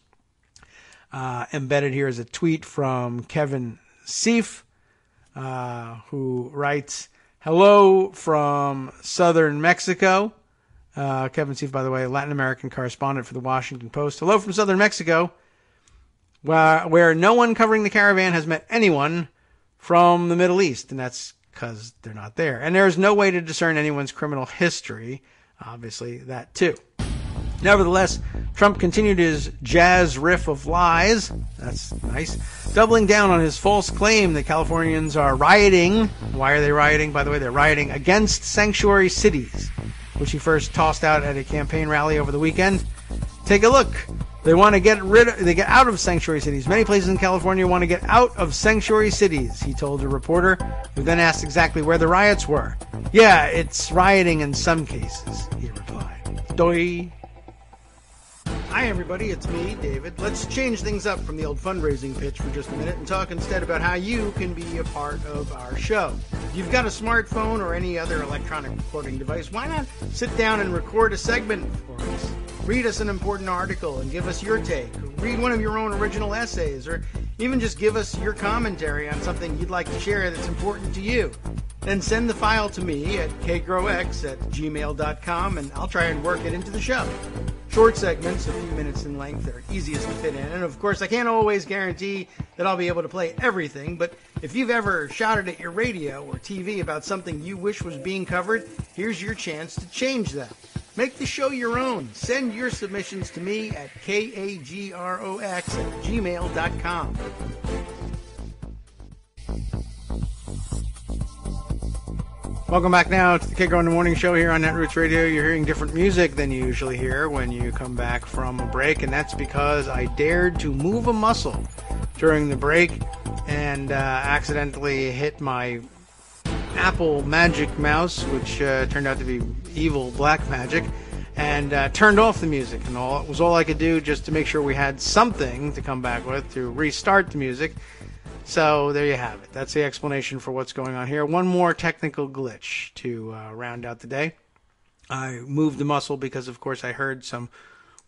Embedded here is a tweet from Kevin Seif, who writes, "Hello from southern Mexico." Kevin Seif, by the way, Latin American correspondent for the Washington Post. "Hello from southern Mexico, where no one covering the caravan has met anyone from the Middle East." And that's because they're not there. And there's no way to discern anyone's criminal history. Obviously, that too. Nevertheless, Trump continued his jazz riff of lies. That's nice. Doubling down on his false claim that Californians are rioting. Why are they rioting? By the way, they're rioting against sanctuary cities, which he first tossed out at a campaign rally over the weekend. Take a look. They want to get out of sanctuary cities. Many places in California want to get out of sanctuary cities, he told a reporter, who then asked exactly where the riots were. Yeah, it's rioting in some cases, he replied. Doi. Hi, everybody. It's me, David. Let's change things up from the old fundraising pitch for just a minute and talk instead about how you can be a part of our show. If you've got a smartphone or any other electronic recording device, why not sit down and record a segment for us? Read us an important article and give us your take. Read one of your own original essays, or even just give us your commentary on something you'd like to share that's important to you. Then send the file to me at kagrox@gmail.com, and I'll try and work it into the show. Short segments, a few minutes in length, are easiest to fit in. And of course, I can't always guarantee that I'll be able to play everything, but if you've ever shouted at your radio or TV about something you wish was being covered, here's your chance to change that. Make the show your own. Send your submissions to me at kagrox@gmail.com. Welcome back now to the Kagro in the Morning Show here on Netroots Radio. You're hearing different music than you usually hear when you come back from a break, and that's because I dared to move a muscle during the break and accidentally hit my Apple Magic Mouse, which turned out to be evil black magic, and turned off the music. And it was all I could do just to make sure we had something to come back with to restart the music. So there you have it. That's the explanation for what's going on here. One more technical glitch to round out the day. I moved the muscle because, of course, I heard some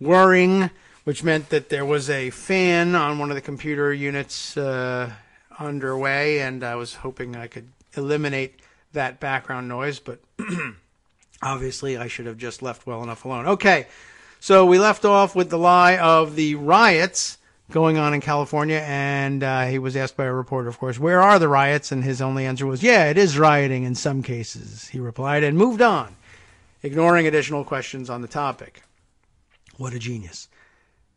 whirring, which meant that there was a fan on one of the computer units underway, and I was hoping I could eliminate that background noise, but obviously I should have just left well enough alone. Okay, so we left off with the lie of the riots going on in California, and he was asked by a reporter, of course, where are the riots? And his only answer was, yeah, it is rioting in some cases, he replied, and moved on, ignoring additional questions on the topic. What a genius.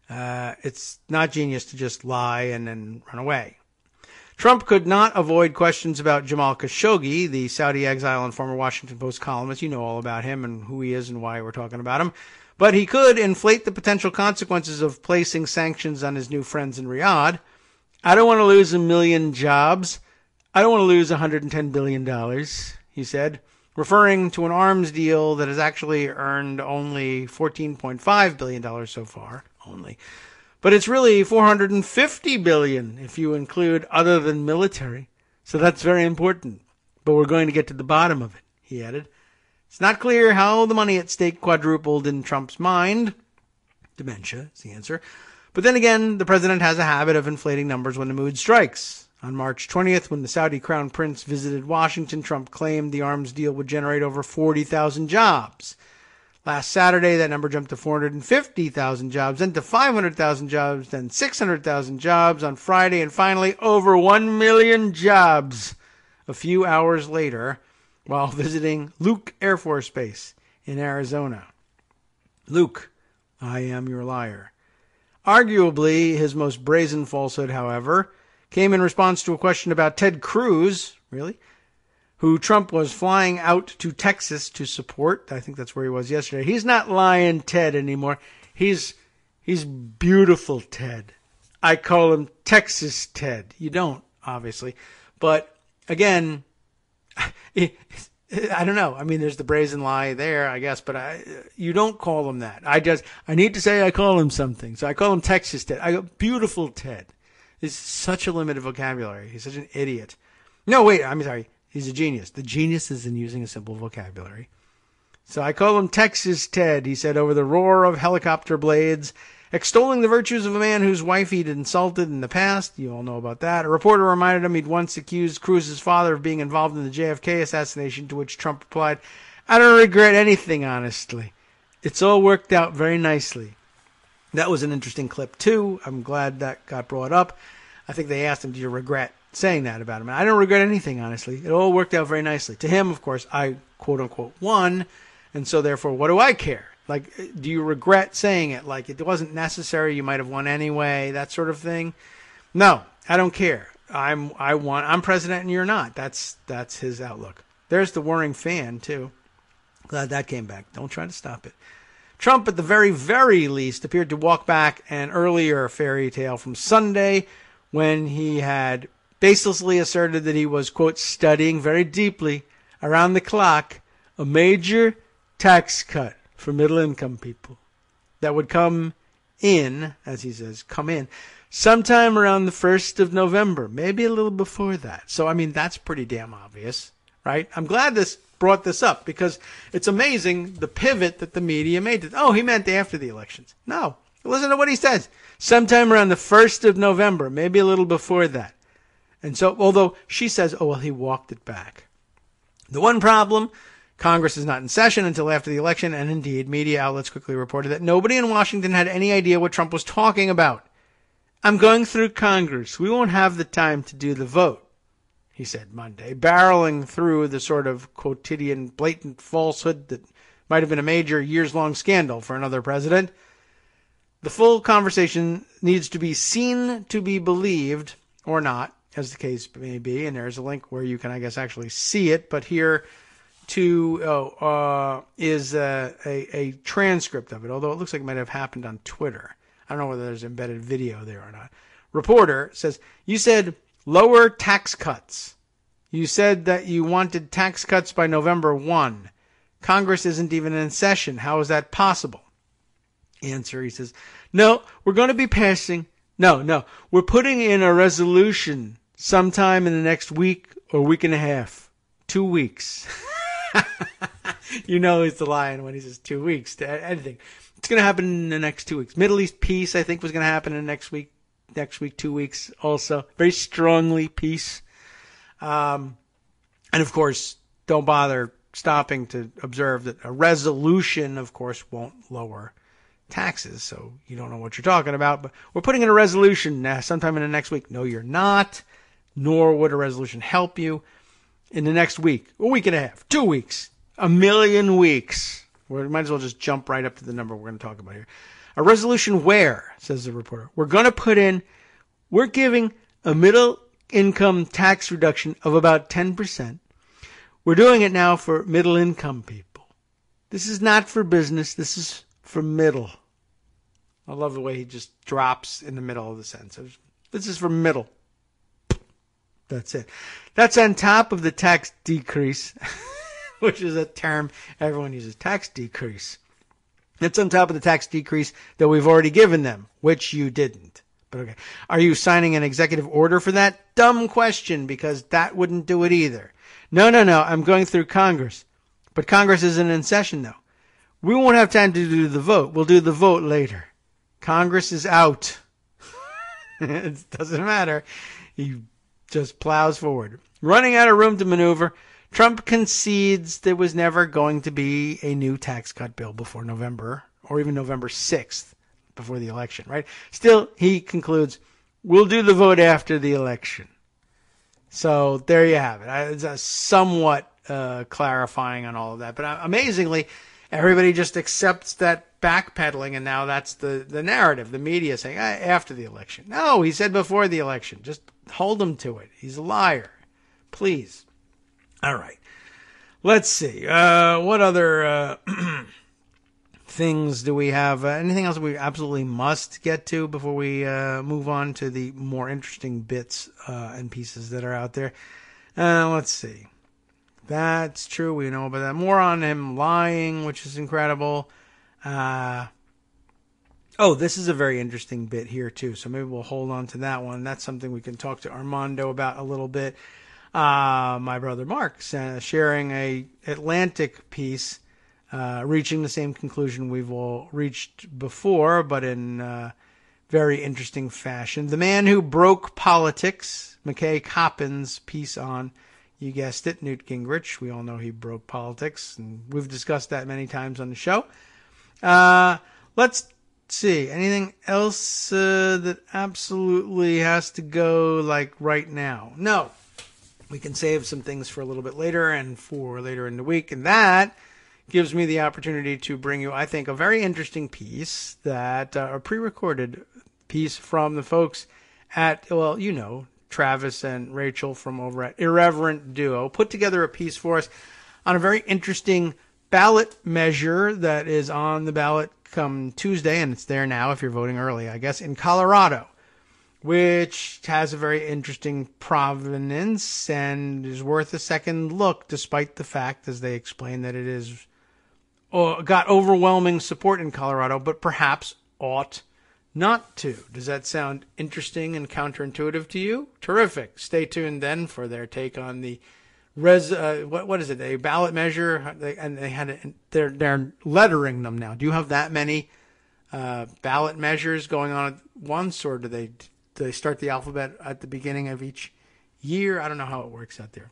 It's not genius to just lie and then run away. Trump could not avoid questions about Jamal Khashoggi, the Saudi exile and former Washington Post columnist. You know all about him and who he is and why we're talking about him. But he could inflate the potential consequences of placing sanctions on his new friends in Riyadh. I don't want to lose 1 million jobs. I don't want to lose $110 billion, he said, referring to an arms deal that has actually earned only $14.5 billion so far, only. But it's really $450 billion if you include other than military. So that's very important. But we're going to get to the bottom of it, he added. It's not clear how the money at stake quadrupled in Trump's mind. Dementia is the answer. But then again, the president has a habit of inflating numbers when the mood strikes. On March 20th, when the Saudi crown prince visited Washington, Trump claimed the arms deal would generate over 40,000 jobs. Last Saturday, that number jumped to 450,000 jobs, then to 500,000 jobs, then 600,000 jobs on Friday, and finally over 1 million jobs a few hours later while visiting Luke Air Force Base in Arizona. Luke, I am your liar. Arguably, his most brazen falsehood, however, came in response to a question about Ted Cruz, who Trump was flying out to Texas to support. I think that's where he was yesterday. He's not lying Ted anymore. He's beautiful Ted. I call him Texas Ted. You don't, obviously. But again, I don't know. I mean, there's the brazen lie there, I guess, but you don't call him that. I need to say I call him something. So I call him Texas Ted. I go, beautiful Ted. It's such a limited vocabulary. He's such an idiot. No, wait, I'm sorry. He's a genius. The genius is in using a simple vocabulary. So I call him Texas Ted, he said over the roar of helicopter blades, extolling the virtues of a man whose wife he'd insulted in the past. You all know about that. A reporter reminded him he'd once accused Cruz's father of being involved in the JFK assassination, to which Trump replied, I don't regret anything, honestly. It's all worked out very nicely. That was an interesting clip, too. I'm glad that got brought up. I think they asked him, do you regret saying that about him? And I don't regret anything, honestly. It all worked out very nicely. To him, of course, I, quote-unquote, won, and so therefore, what do I care? Like, do you regret saying it? Like, it wasn't necessary. You might have won anyway. That sort of thing. No, I don't care. I'm president and you're not. That's his outlook. There's the whirring fan too. Glad that came back. Don't try to stop it. Trump, at the very, very least, appeared to walk back an earlier fairy tale from Sunday when he had baselessly asserted that he was, quote, studying very deeply around the clock a major tax cut for middle-income people that would come in, as he says, come in sometime around the 1st of November, maybe a little before that. So, I mean, that's pretty damn obvious, right? I'm glad this brought this up because it's amazing the pivot that the media made. Oh, he meant after the elections. No, listen to what he says. Sometime around the 1st of November, maybe a little before that. And so, although she says, oh, well, he walked it back. The one problem, Congress is not in session until after the election, and indeed, media outlets quickly reported that nobody in Washington had any idea what Trump was talking about. I'm going through Congress. We won't have the time to do the vote, he said Monday, barreling through the sort of quotidian blatant falsehood that might have been a major years-long scandal for another president. The full conversation needs to be seen to be believed or not, as the case may be, and there's a link where you can, I guess, actually see it, but here too is a transcript of it, although it looks like it might have happened on Twitter. I don't know whether there's embedded video there or not. Reporter says, you said lower tax cuts. You said that you wanted tax cuts by November 1. Congress isn't even in session. How is that possible? Answer, he says, no, we're going to be passing. No, we're putting in a resolution sometime in the next week or week and a half. 2 weeks. You know he's the lion when he says 2 weeks to anything. It's going to happen in the next 2 weeks. Middle East peace, I think, was going to happen in the next week, 2 weeks also. Very strongly peace. And of course, don't bother stopping to observe that a resolution, of course, won't lower taxes. So you don't know what you're talking about. But we're putting in a resolution sometime in the next week. No, you're not. Nor would a resolution help you in the next week, a week and a half, 2 weeks, a million weeks. We might as well just jump right up to the number we're going to talk about here. A resolution where, says the reporter, we're giving a middle income tax reduction of about 10%. We're doing it now for middle income people. This is not for business. This is for middle. I love the way he just drops in the middle of the sentence. This is for middle. That's it. That's on top of the tax decrease, which is a term everyone uses, tax decrease. That's on top of the tax decrease that we've already given them, which you didn't. But okay. Are you signing an executive order for that? Dumb question, because that wouldn't do it either. No. I'm going through Congress. But Congress isn't in session, though. We won't have time to do the vote. We'll do the vote later. Congress is out. It doesn't matter. He just plows forward. Running out of room to maneuver, Trump concedes there was never going to be a new tax cut bill before November, or even November 6th, before the election, right? Still, he concludes, we'll do the vote after the election. So there you have it. It's a somewhat clarifying on all of that. But amazingly, everybody just accepts that backpedaling, and now that's the narrative. The media saying, after the election. No, he said before the election. Just hold him to it. He's a liar. Please. All right. Let's see. What other things do we have? Anything else we absolutely must get to before we move on to the more interesting bits and pieces that are out there? Let's see. That's true. We know about that. More on him lying, which is incredible. This is a very interesting bit here, too. So maybe we'll hold on to that one. That's something we can talk to Armando about a little bit. My brother Mark sharing a Atlantic piece, reaching the same conclusion we've all reached before, but in very interesting fashion. The Man Who Broke Politics, McKay Coppin's piece on, you guessed it, Newt Gingrich. We all know he broke politics, and we've discussed that many times on the show. Let's see. Anything else that absolutely has to go like right now? No. We can save some things for a little bit later and for later in the week, and that gives me the opportunity to bring you, I think, a very interesting piece that, a pre-recorded piece from the folks at, well, you know, Travis and Rachel from over at Irreverent Duo put together a piece for us on a very interesting ballot measure that is on the ballot come Tuesday, and it's there now if you're voting early, I guess, in Colorado, which has a very interesting provenance and is worth a second look, despite the fact, as they explain, that it is got overwhelming support in Colorado, but perhaps ought not to. Does that sound interesting and counterintuitive to you? Terrific. Stay tuned then for their take on the what is it? A ballot measure, and they had they're lettering them now. Do you have that many ballot measures going on at once, or do they start the alphabet at the beginning of each year? I don't know how it works out there.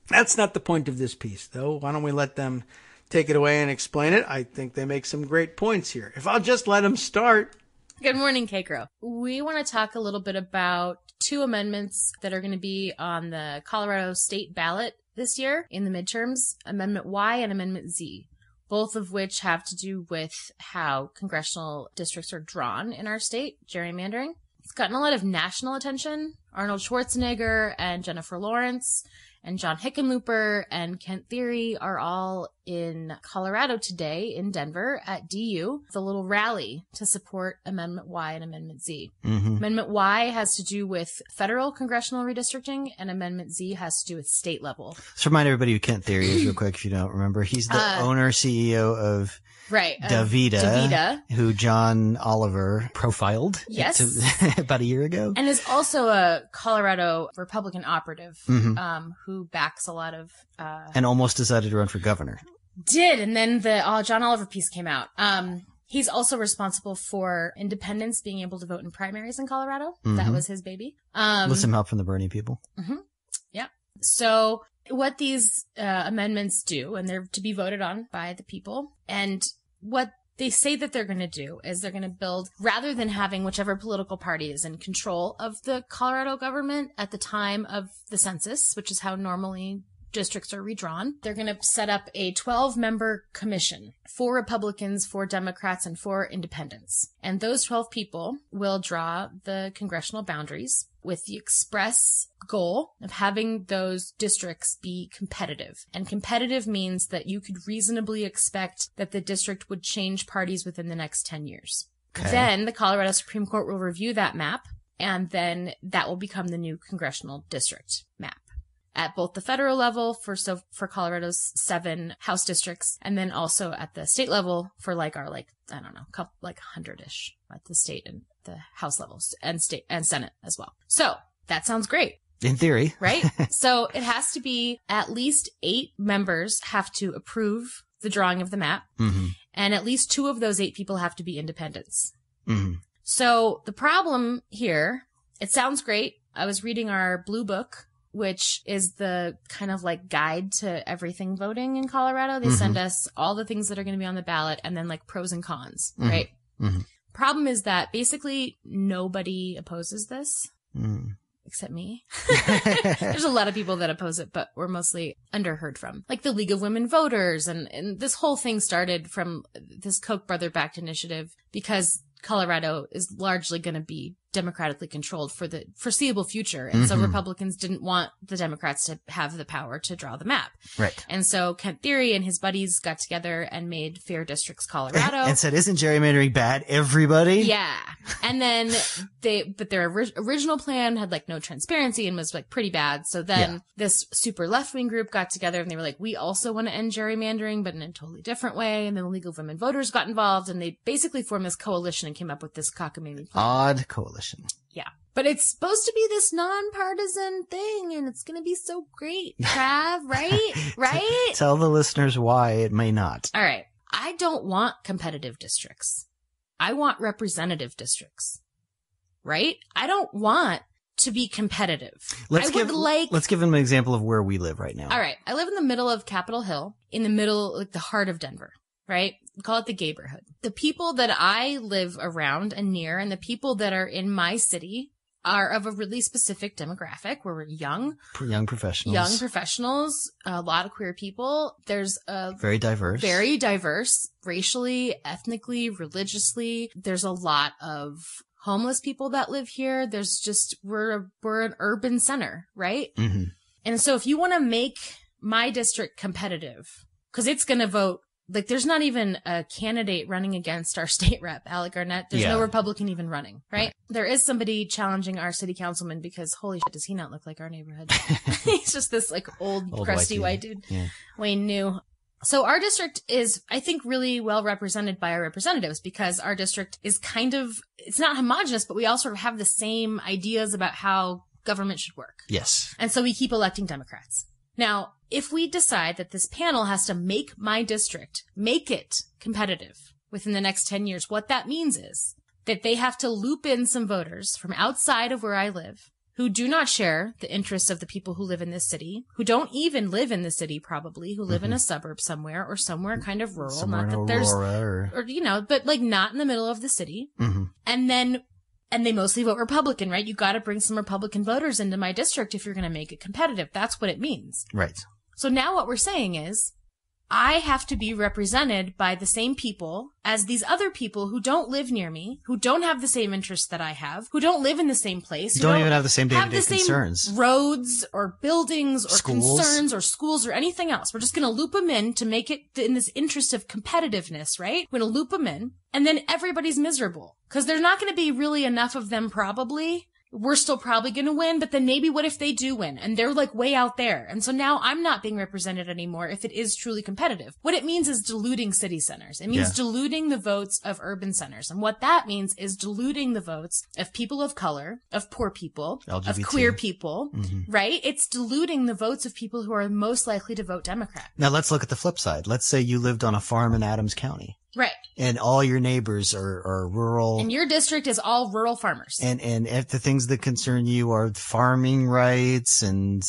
That's not the point of this piece, though. Why don't we let them take it away and explain it? I think they make some great points here. If I'll just let them start. Good morning, Kagro. We want to talk a little bit about two amendments that are going to be on the Colorado state ballot this year in the midterms, Amendment Y and Amendment Z, both of which have to do with how congressional districts are drawn in our state, gerrymandering. It's gotten a lot of national attention. Arnold Schwarzenegger and Jennifer Lawrence and John Hickenlooper and Kent Thiry are all in Colorado today in Denver at DU, the little rally to support Amendment Y and Amendment Z. Mm-hmm. Amendment Y has to do with federal congressional redistricting, and Amendment Z has to do with state level. Let's remind everybody who Kent Thiry is real quick if you don't remember. He's the owner, CEO of Davida, who John Oliver profiled about a year ago. And is also a Colorado Republican operative who backs a lot of... and almost decided to run for governor. And then the John Oliver piece came out. He's also responsible for independents being able to vote in primaries in Colorado. Mm-hmm. That was his baby. With some help from the Bernie people. Mm-hmm. Yeah. So what these amendments do, and they're to be voted on by the people, and what they say that they're going to do is they're going to build, rather than having whichever political party is in control of the Colorado government at the time of the census, which is how normally districts are redrawn, they're going to set up a 12-member commission, 4 Republicans, 4 Democrats, and 4 independents. And those 12 people will draw the congressional boundaries with the express goal of having those districts be competitive. And competitive means that you could reasonably expect that the district would change parties within the next 10 years. Okay. Then the Colorado Supreme Court will review that map, and then that will become the new congressional district map at both the federal level for Colorado's 7 House districts, and then also at the state level for our 100-ish at the state and the House levels and state and Senate as well. So that sounds great. In theory. Right? So it has to be at least 8 members have to approve the drawing of the map, and at least 2 of those 8 people have to be independents. Mm-hmm. So the problem here, it sounds great. I was reading our Blue Book, which is the kind of guide to everything voting in Colorado. They send us all the things that are going to be on the ballot and then pros and cons, right? Mm-hmm. Problem is that basically nobody opposes this except me. There's a lot of people that oppose it, but we're mostly underheard from. Like the League of Women Voters, and this whole thing started from this Koch brother-backed initiative because Colorado is largely going to be democratically controlled for the foreseeable future. And so Republicans didn't want the Democrats to have the power to draw the map. Right. And so Kent Thiry and his buddies got together and made Fair Districts Colorado. And said, isn't gerrymandering bad, everybody? Yeah. And then but their original plan had no transparency and was pretty bad. So then this super left-wing group got together and they were we also want to end gerrymandering, but in a totally different way. And then the League of Women Voters got involved and they basically formed this coalition and came up with this cockamamie plan. Odd coalition. Yeah. But it's supposed to be this nonpartisan thing, and it's going to be so great, Trav, right? Right? Tell the listeners why it may not. All right. I don't want competitive districts. I want representative districts, right? I don't want to be competitive. Let's give them an example of where we live right now. All right. I live in the middle of Capitol Hill, in the middle, the heart of Denver. Right? We call it the Gayborhood. The people that I live around and near and the people that are in my city are of a really specific demographic where we're young professionals, a lot of queer people. There's a very diverse racially, ethnically, religiously. There's a lot of homeless people that live here. There's just, we're an urban center, right? Mm-hmm. And so if you want to make my district competitive, because it's going to vote, like, there's not even a candidate running against our state rep, Alec Garnett. There's no Republican even running, right? There is somebody challenging our city councilman because, holy shit, does he not look like our neighborhood? He's just this, like, old crusty white dude. Yeah. Wayne New. So our district is, I think, really well represented by our representatives because our district is kind of, it's not homogenous, but we all sort of have the same ideas about how government should work. Yes. And so we keep electing Democrats. Now, if we decide that this panel has to make my district, make it competitive within the next 10 years, what that means is that they have to loop in some voters from outside of where I live who do not share the interests of the people who live in this city, who don't even live in the city probably, who live in a suburb somewhere or somewhere kind of rural. Somewhere not that there's, or you know, but like not in the middle of the city. Mm-hmm. And they mostly vote Republican, right? You got to bring some Republican voters into my district if you're going to make it competitive. That's what it means. Right. So now what we're saying is I have to be represented by the same people as these other people who don't live near me, who don't have the same interests that I have, who don't live in the same place, don't even have the same day-to-day concerns, roads or buildings or concerns or schools or anything else. We're just going to loop them in to make it in this interest of competitiveness, right? We're going to loop them in, and then everybody's miserable because there's not going to be really enough of them probably. We're still probably going to win, but then maybe what if they do win and they're like way out there? And so now I'm not being represented anymore if it is truly competitive. What it means is diluting city centers. It means diluting the votes of urban centers. And what that means is diluting the votes of people of color, of poor people, LGBT. Of queer people, right? It's diluting the votes of people who are most likely to vote Democrat. Now let's look at the flip side. Let's say you lived on a farm in Adams County. Right. And all your neighbors are rural. And your district is all rural farmers. And if the things that concern you are farming rights and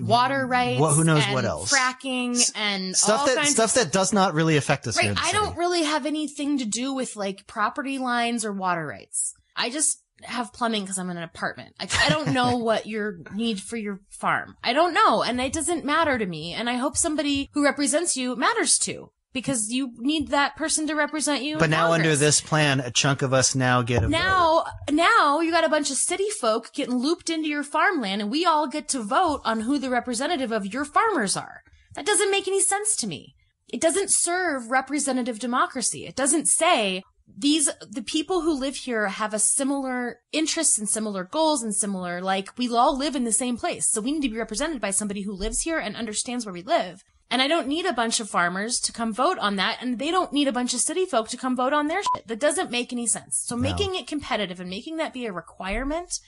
water rights. Who knows what else? Fracking and stuff that does not really affect us. Right. Here in the I city. don't really have anything to do with like property lines or water rights. I just have plumbing because I'm in an apartment. I don't know what your need for your farm. I don't know. And it doesn't matter to me. And I hope somebody who represents you matters to. Because you need that person to represent you. But now Congress. Under this plan, a chunk of us now get a vote. Now you got a bunch of city folk getting looped into your farmland and we all get to vote on who the representative of your farmers are. That doesn't make any sense to me. It doesn't serve representative democracy. It doesn't say the people who live here have a similar interests and similar goals and similar, like, we all live in the same place. So we need to be represented by somebody who lives here and understands where we live. And I don't need a bunch of farmers to come vote on that, and they don't need a bunch of city folk to come vote on their shit. That doesn't make any sense. So making it competitive and making that be a requirement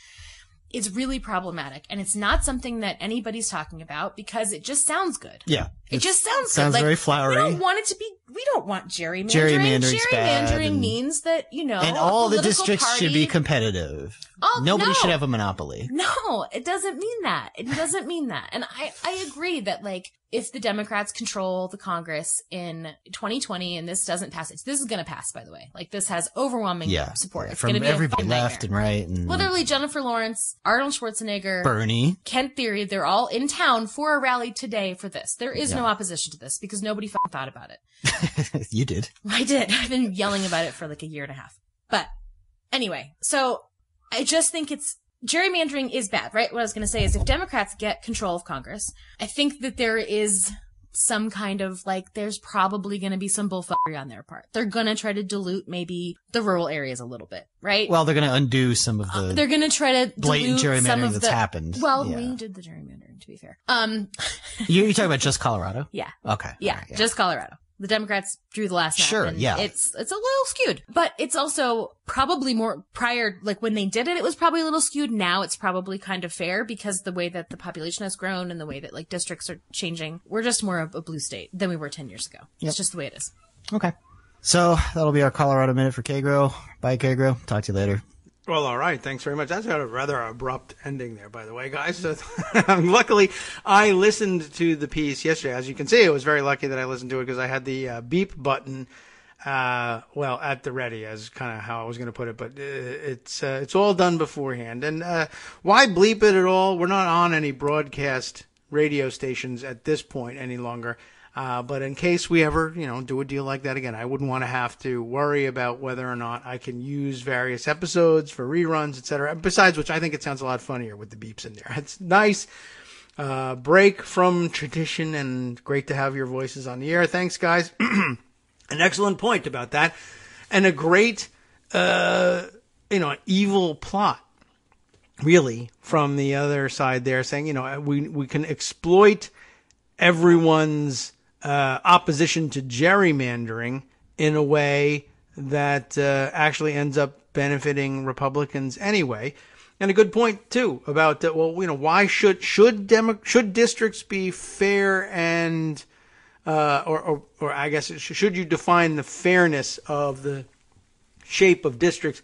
is really problematic. And it's not something that anybody's talking about because it just sounds good. Yeah. It just sounds good. Sounds very flowery. We don't want it to be, we don't want gerrymandering. Gerrymandering means that, and all the districts should be competitive. Nobody should have a monopoly. No, it doesn't mean that. It doesn't mean that. And I agree that, like, if the Democrats control the Congress in 2020 and this doesn't pass, this is going to pass, by the way. Like, this has overwhelming support. It's going to be everybody left and right. And literally Jennifer Lawrence, Arnold Schwarzenegger, Bernie, Kent Theory, they're all in town for a rally today for this. There is no opposition to this because nobody thought about it. You did. I did. I've been yelling about it for like a year and a half. But anyway, so I just think gerrymandering is bad, right? What I was going to say is if Democrats get control of Congress, I think that there is some kind of, like, there's probably going to be some bullfuckery on their part. They're going to try to dilute maybe the rural areas a little bit, right? Well, they're going to undo some of the they're going to try to blatant dilute some gerrymandering of that's happened. Well, we did the gerrymandering, to be fair. You're talking about just Colorado? Yeah. Okay. Yeah, right, just Colorado. The Democrats drew the last map. Sure, and yeah. It's a little skewed, but it's also probably more prior, like when they did it, it was probably a little skewed. Now it's probably kind of fair because the way that the population has grown and the way that like districts are changing, we're just more of a blue state than we were 10 years ago. Yep. It's just the way it is. Okay. So that'll be our Colorado Minute for Kagro. Bye, Kagro. Talk to you later. Well, all right. Thanks very much. That's a rather abrupt ending there, by the way, guys. So, luckily, I listened to the piece yesterday. As you can see, I was very lucky that I listened to it because I had the beep button well, at the ready, as kind of how I was going to put it, but it's all done beforehand. And why bleep it at all? We're not on any broadcast radio stations at this point any longer. But in case we ever, do a deal like that again, I wouldn't want to have to worry about whether or not I can use various episodes for reruns, etc. Besides which, I think it sounds a lot funnier with the beeps in there. It's nice. Break from tradition, and great to have your voices on the air. Thanks, guys. An excellent point about that, and a great, evil plot, really, from the other side there, saying, we can exploit everyone's opposition to gerrymandering in a way that actually ends up benefiting Republicans anyway. And a good point too about that. Well, why should districts be fair and or I guess should you define the fairness of the shape of districts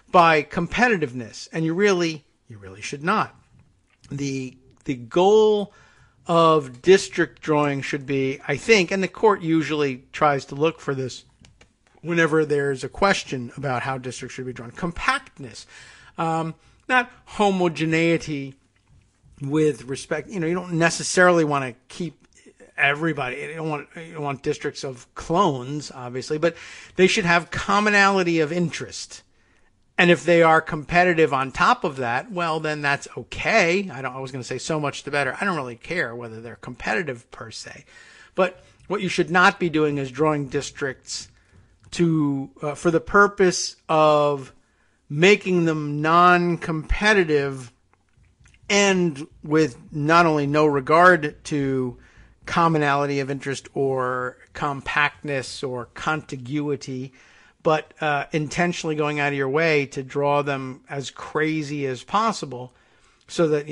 by competitiveness? And you really should not. The goal of district drawing should be, I think, and the court usually tries to look for this whenever there's a question about how districts should be drawn, compactness, not homogeneity with respect. You don't necessarily want to keep everybody. You don't want districts of clones, obviously, but they should have commonality of interest. And if they are competitive on top of that, well, then that's okay. I was going to say so much the better. I don't really care whether they're competitive per se. But what you should not be doing is drawing districts for the purpose of making them non-competitive and with not only no regard to commonality of interest or compactness or contiguity, but intentionally going out of your way to draw them as crazy as possible so that,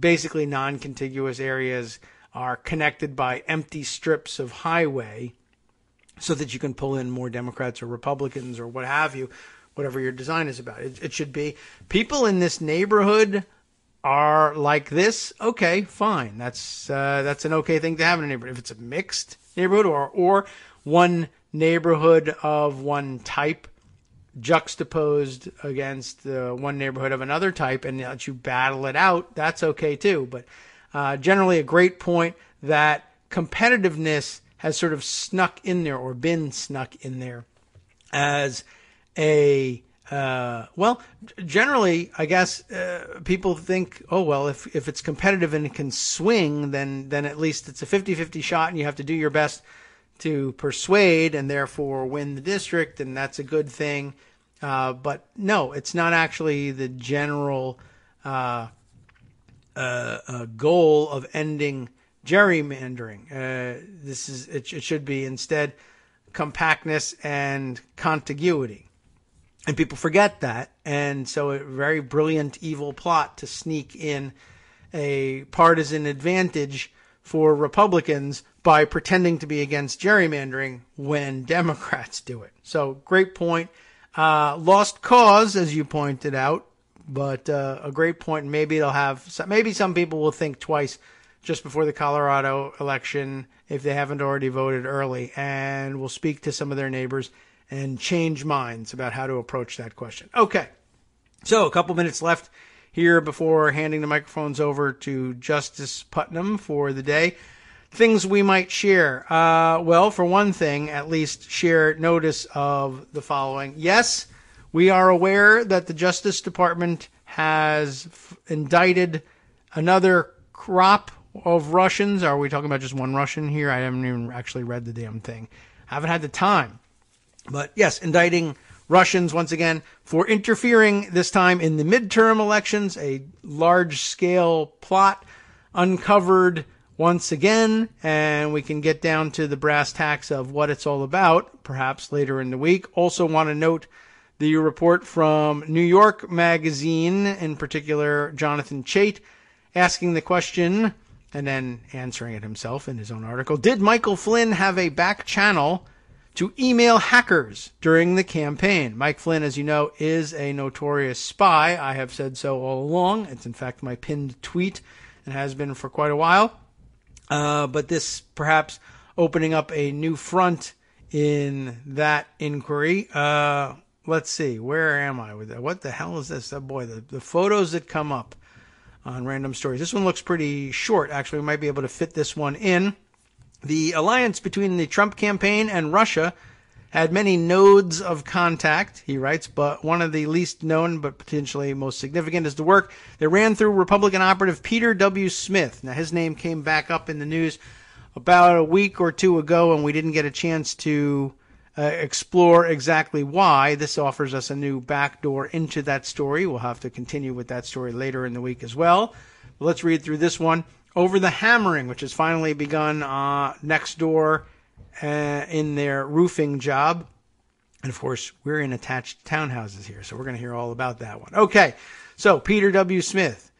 basically non-contiguous areas are connected by empty strips of highway so that you can pull in more Democrats or Republicans or what have you, whatever your design is about. It should be people in this neighborhood are like this. Okay, fine. That's an okay thing to have in a neighborhood. If it's a mixed neighborhood or one neighborhood of one type juxtaposed against one neighborhood of another type and let you battle it out, that's okay too. But generally a great point that competitiveness has sort of snuck in there or been snuck in there as a generally, I guess people think, oh, well, if it's competitive and it can swing, then at least it's a 50-50 shot and you have to do your best to persuade and therefore win the district, and that's a good thing. But no, it's not actually the general goal of ending gerrymandering. It should be instead compactness and contiguity. And people forget that. And so a very brilliant evil plot to sneak in a partisan advantage for Republicans by pretending to be against gerrymandering when Democrats do it. So great point. Lost cause, as you pointed out, but a great point. Maybe maybe some people will think twice just before the Colorado election if they haven't already voted early, and will speak to some of their neighbors and change minds about how to approach that question. Okay, so a couple minutes left here before handing the microphones over to Justice Putnam for the day. Things we might share. Well, for one thing, at least share notice of the following. Yes, we are aware that the Justice Department has indicted another crop of Russians. Are we talking about just one Russian here? I haven't even actually read the damn thing. I haven't had the time. But yes, indicting Russians once again for interfering this time in the midterm elections, a large-scale plot uncovered once again, and we can get down to the brass tacks of what it's all about, perhaps later in the week. Also want to note the report from New York Magazine, in particular Jonathan Chait, asking the question, and then answering it himself in his own article, did Michael Flynn have a back channel to email hackers during the campaign? Mike Flynn, as you know, is a notorious spy. I have said so all along. It's in fact my pinned tweet and has been for quite a while. But this perhaps opening up a new front in that inquiry. Let's see. Where am I with that? What the hell is this? Oh, boy, the photos that come up on Random Stories. This one looks pretty short. Actually, we might be able to fit this one in. The alliance between the Trump campaign and Russia had many nodes of contact, he writes, but one of the least known but potentially most significant is the work that ran through Republican operative Peter W. Smith. Now, his name came back up in the news about a week or two ago, and we didn't get a chance to explore exactly why. This offers us a new backdoor into that story. We'll have to continue with that story later in the week as well. But let's read through this one. Over the hammering, which has finally begun next door in their roofing job. And, of course, we're in attached townhouses here, so we're going to hear all about that one. Okay, so Peter W. Smith.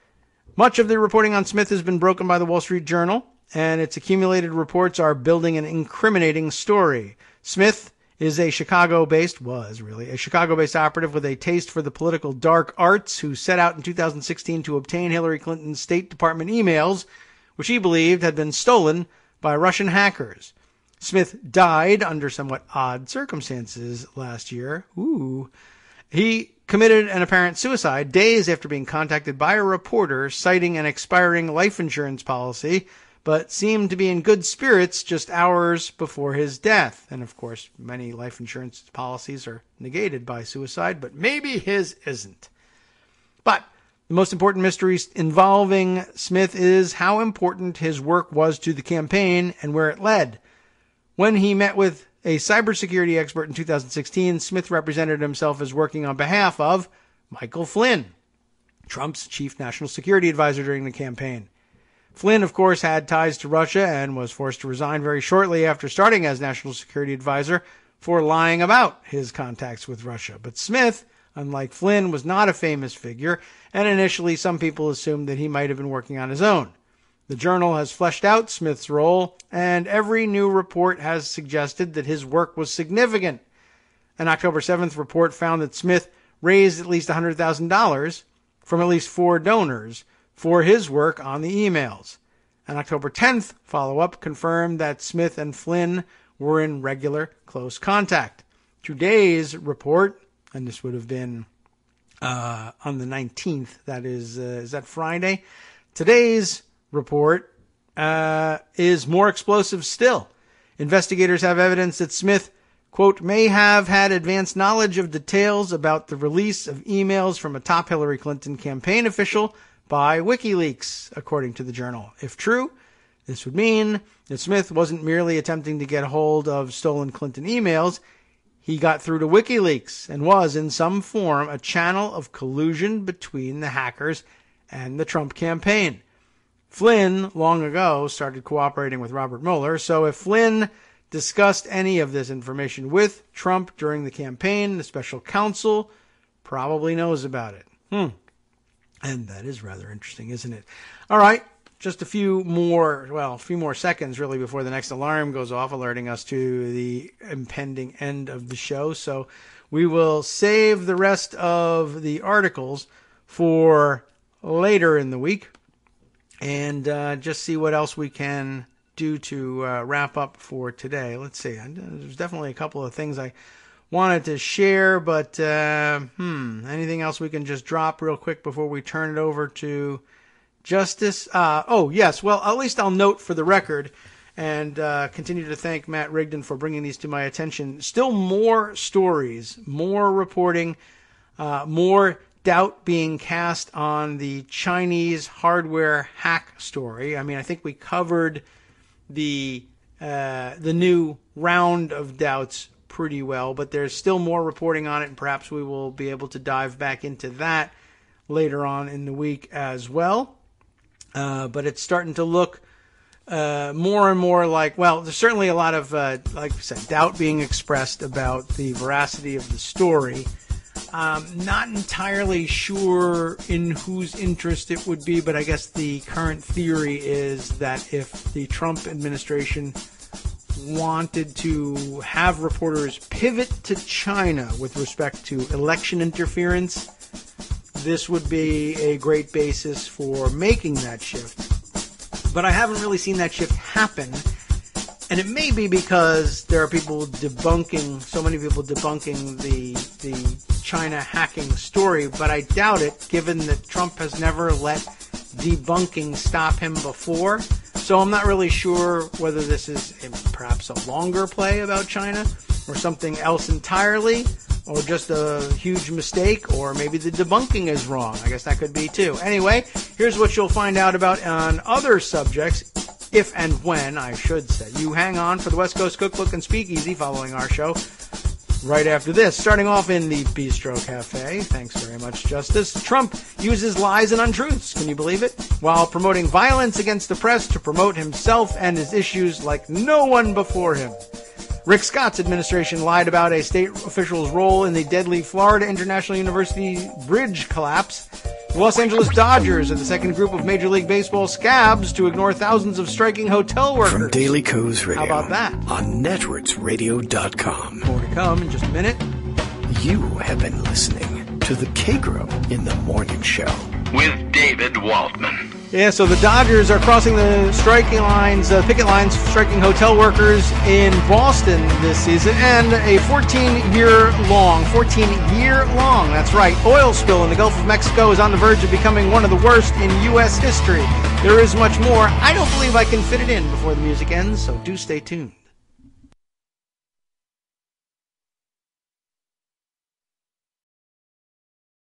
Much of the reporting on Smith has been broken by the Wall Street Journal, and its accumulated reports are building an incriminating story. Smith is a Chicago-based operative with a taste for the political dark arts who set out in 2016 to obtain Hillary Clinton's State Department emails, which he believed had been stolen by Russian hackers. Smith died under somewhat odd circumstances last year. He committed an apparent suicide days after being contacted by a reporter citing an expiring life insurance policy, but seemed to be in good spirits just hours before his death. And, of course, many life insurance policies are negated by suicide, but maybe his isn't. But the most important mystery involving Smith is how important his work was to the campaign and where it led. When he met with a cybersecurity expert in 2016, Smith represented himself as working on behalf of Michael Flynn, Trump's chief national security advisor during the campaign. Flynn, of course, had ties to Russia and was forced to resign very shortly after starting as national security advisor for lying about his contacts with Russia. But Smith, unlike Flynn, was not a famous figure, and initially some people assumed that he might have been working on his own. The Journal has fleshed out Smith's role, and every new report has suggested that his work was significant. An October 7th report found that Smith raised at least $100,000 from at least 4 donors for his work on the emails. An October 10th follow-up confirmed that Smith and Flynn were in regular close contact. Today's report, and this would have been on the 19th, that is that Friday? Today's report is more explosive still. Investigators have evidence that Smith, quote, may have had advanced knowledge of details about the release of emails from a top Hillary Clinton campaign official by WikiLeaks, according to the Journal. If true, this would mean that Smith wasn't merely attempting to get a hold of stolen Clinton emails. He got through to WikiLeaks and was, in some form, a channel of collusion between the hackers and the Trump campaign. Flynn, long ago, started cooperating with Robert Mueller, so if Flynn discussed any of this information with Trump during the campaign, the special counsel probably knows about it. And that is rather interesting, isn't it? All right, just a few more seconds, really, before the next alarm goes off, alerting us to the impending end of the show. So we will save the rest of the articles for later in the week and just see what else we can do to wrap up for today. Let's see. There's definitely a couple of things I wanted to share, but anything else we can just drop real quick before we turn it over to Justice? Yes. Well, at least I'll note for the record and continue to thank Matt Rigdon for bringing these to my attention. Still more stories, more reporting, more doubt being cast on the Chinese hardware hack story. I mean, I think we covered the new round of doubts pretty well, but there's still more reporting on it, and perhaps we will be able to dive back into that later on in the week as well. But it's starting to look more and more like, well, there's certainly a lot of, like I said, doubt being expressed about the veracity of the story. Not entirely sure in whose interest it would be, but I guess the current theory is that if the Trump administration wanted to have reporters pivot to China with respect to election interference, this would be a great basis for making that shift. But I haven't really seen that shift happen. And it may be because there are people so many people debunking the China hacking story, but I doubt it, given that Trump has never let debunking stop him before. So I'm not really sure whether this is perhaps a longer play about China or something else entirely, or just a huge mistake, or maybe the debunking is wrong. I guess that could be too. Anyway, here's what you'll find out about on other subjects, if and when, I should say. You hang on for the West Coast Cookbook and Speakeasy following our show right after this. Starting off in the Bistro Cafe, thanks very much, Justice. Trump uses lies and untruths, can you believe it? While promoting violence against the press to promote himself and his issues like no one before him. Rick Scott's administration lied about a state official's role in the deadly Florida International University bridge collapse. The Los Angeles Dodgers are the second group of Major League Baseball scabs to ignore thousands of striking hotel workers. From Daily Co's Radio. How about that? On netrootsradio.com. More to come in just a minute. You have been listening to the Kagro in the Morning Show. With David Waldman. Yeah, so the Dodgers are crossing the picket lines, striking hotel workers in Boston this season, and a 14-year long, that's right, oil spill in the Gulf of Mexico is on the verge of becoming one of the worst in U.S. history. There is much more. I don't believe I can fit it in before the music ends, so do stay tuned.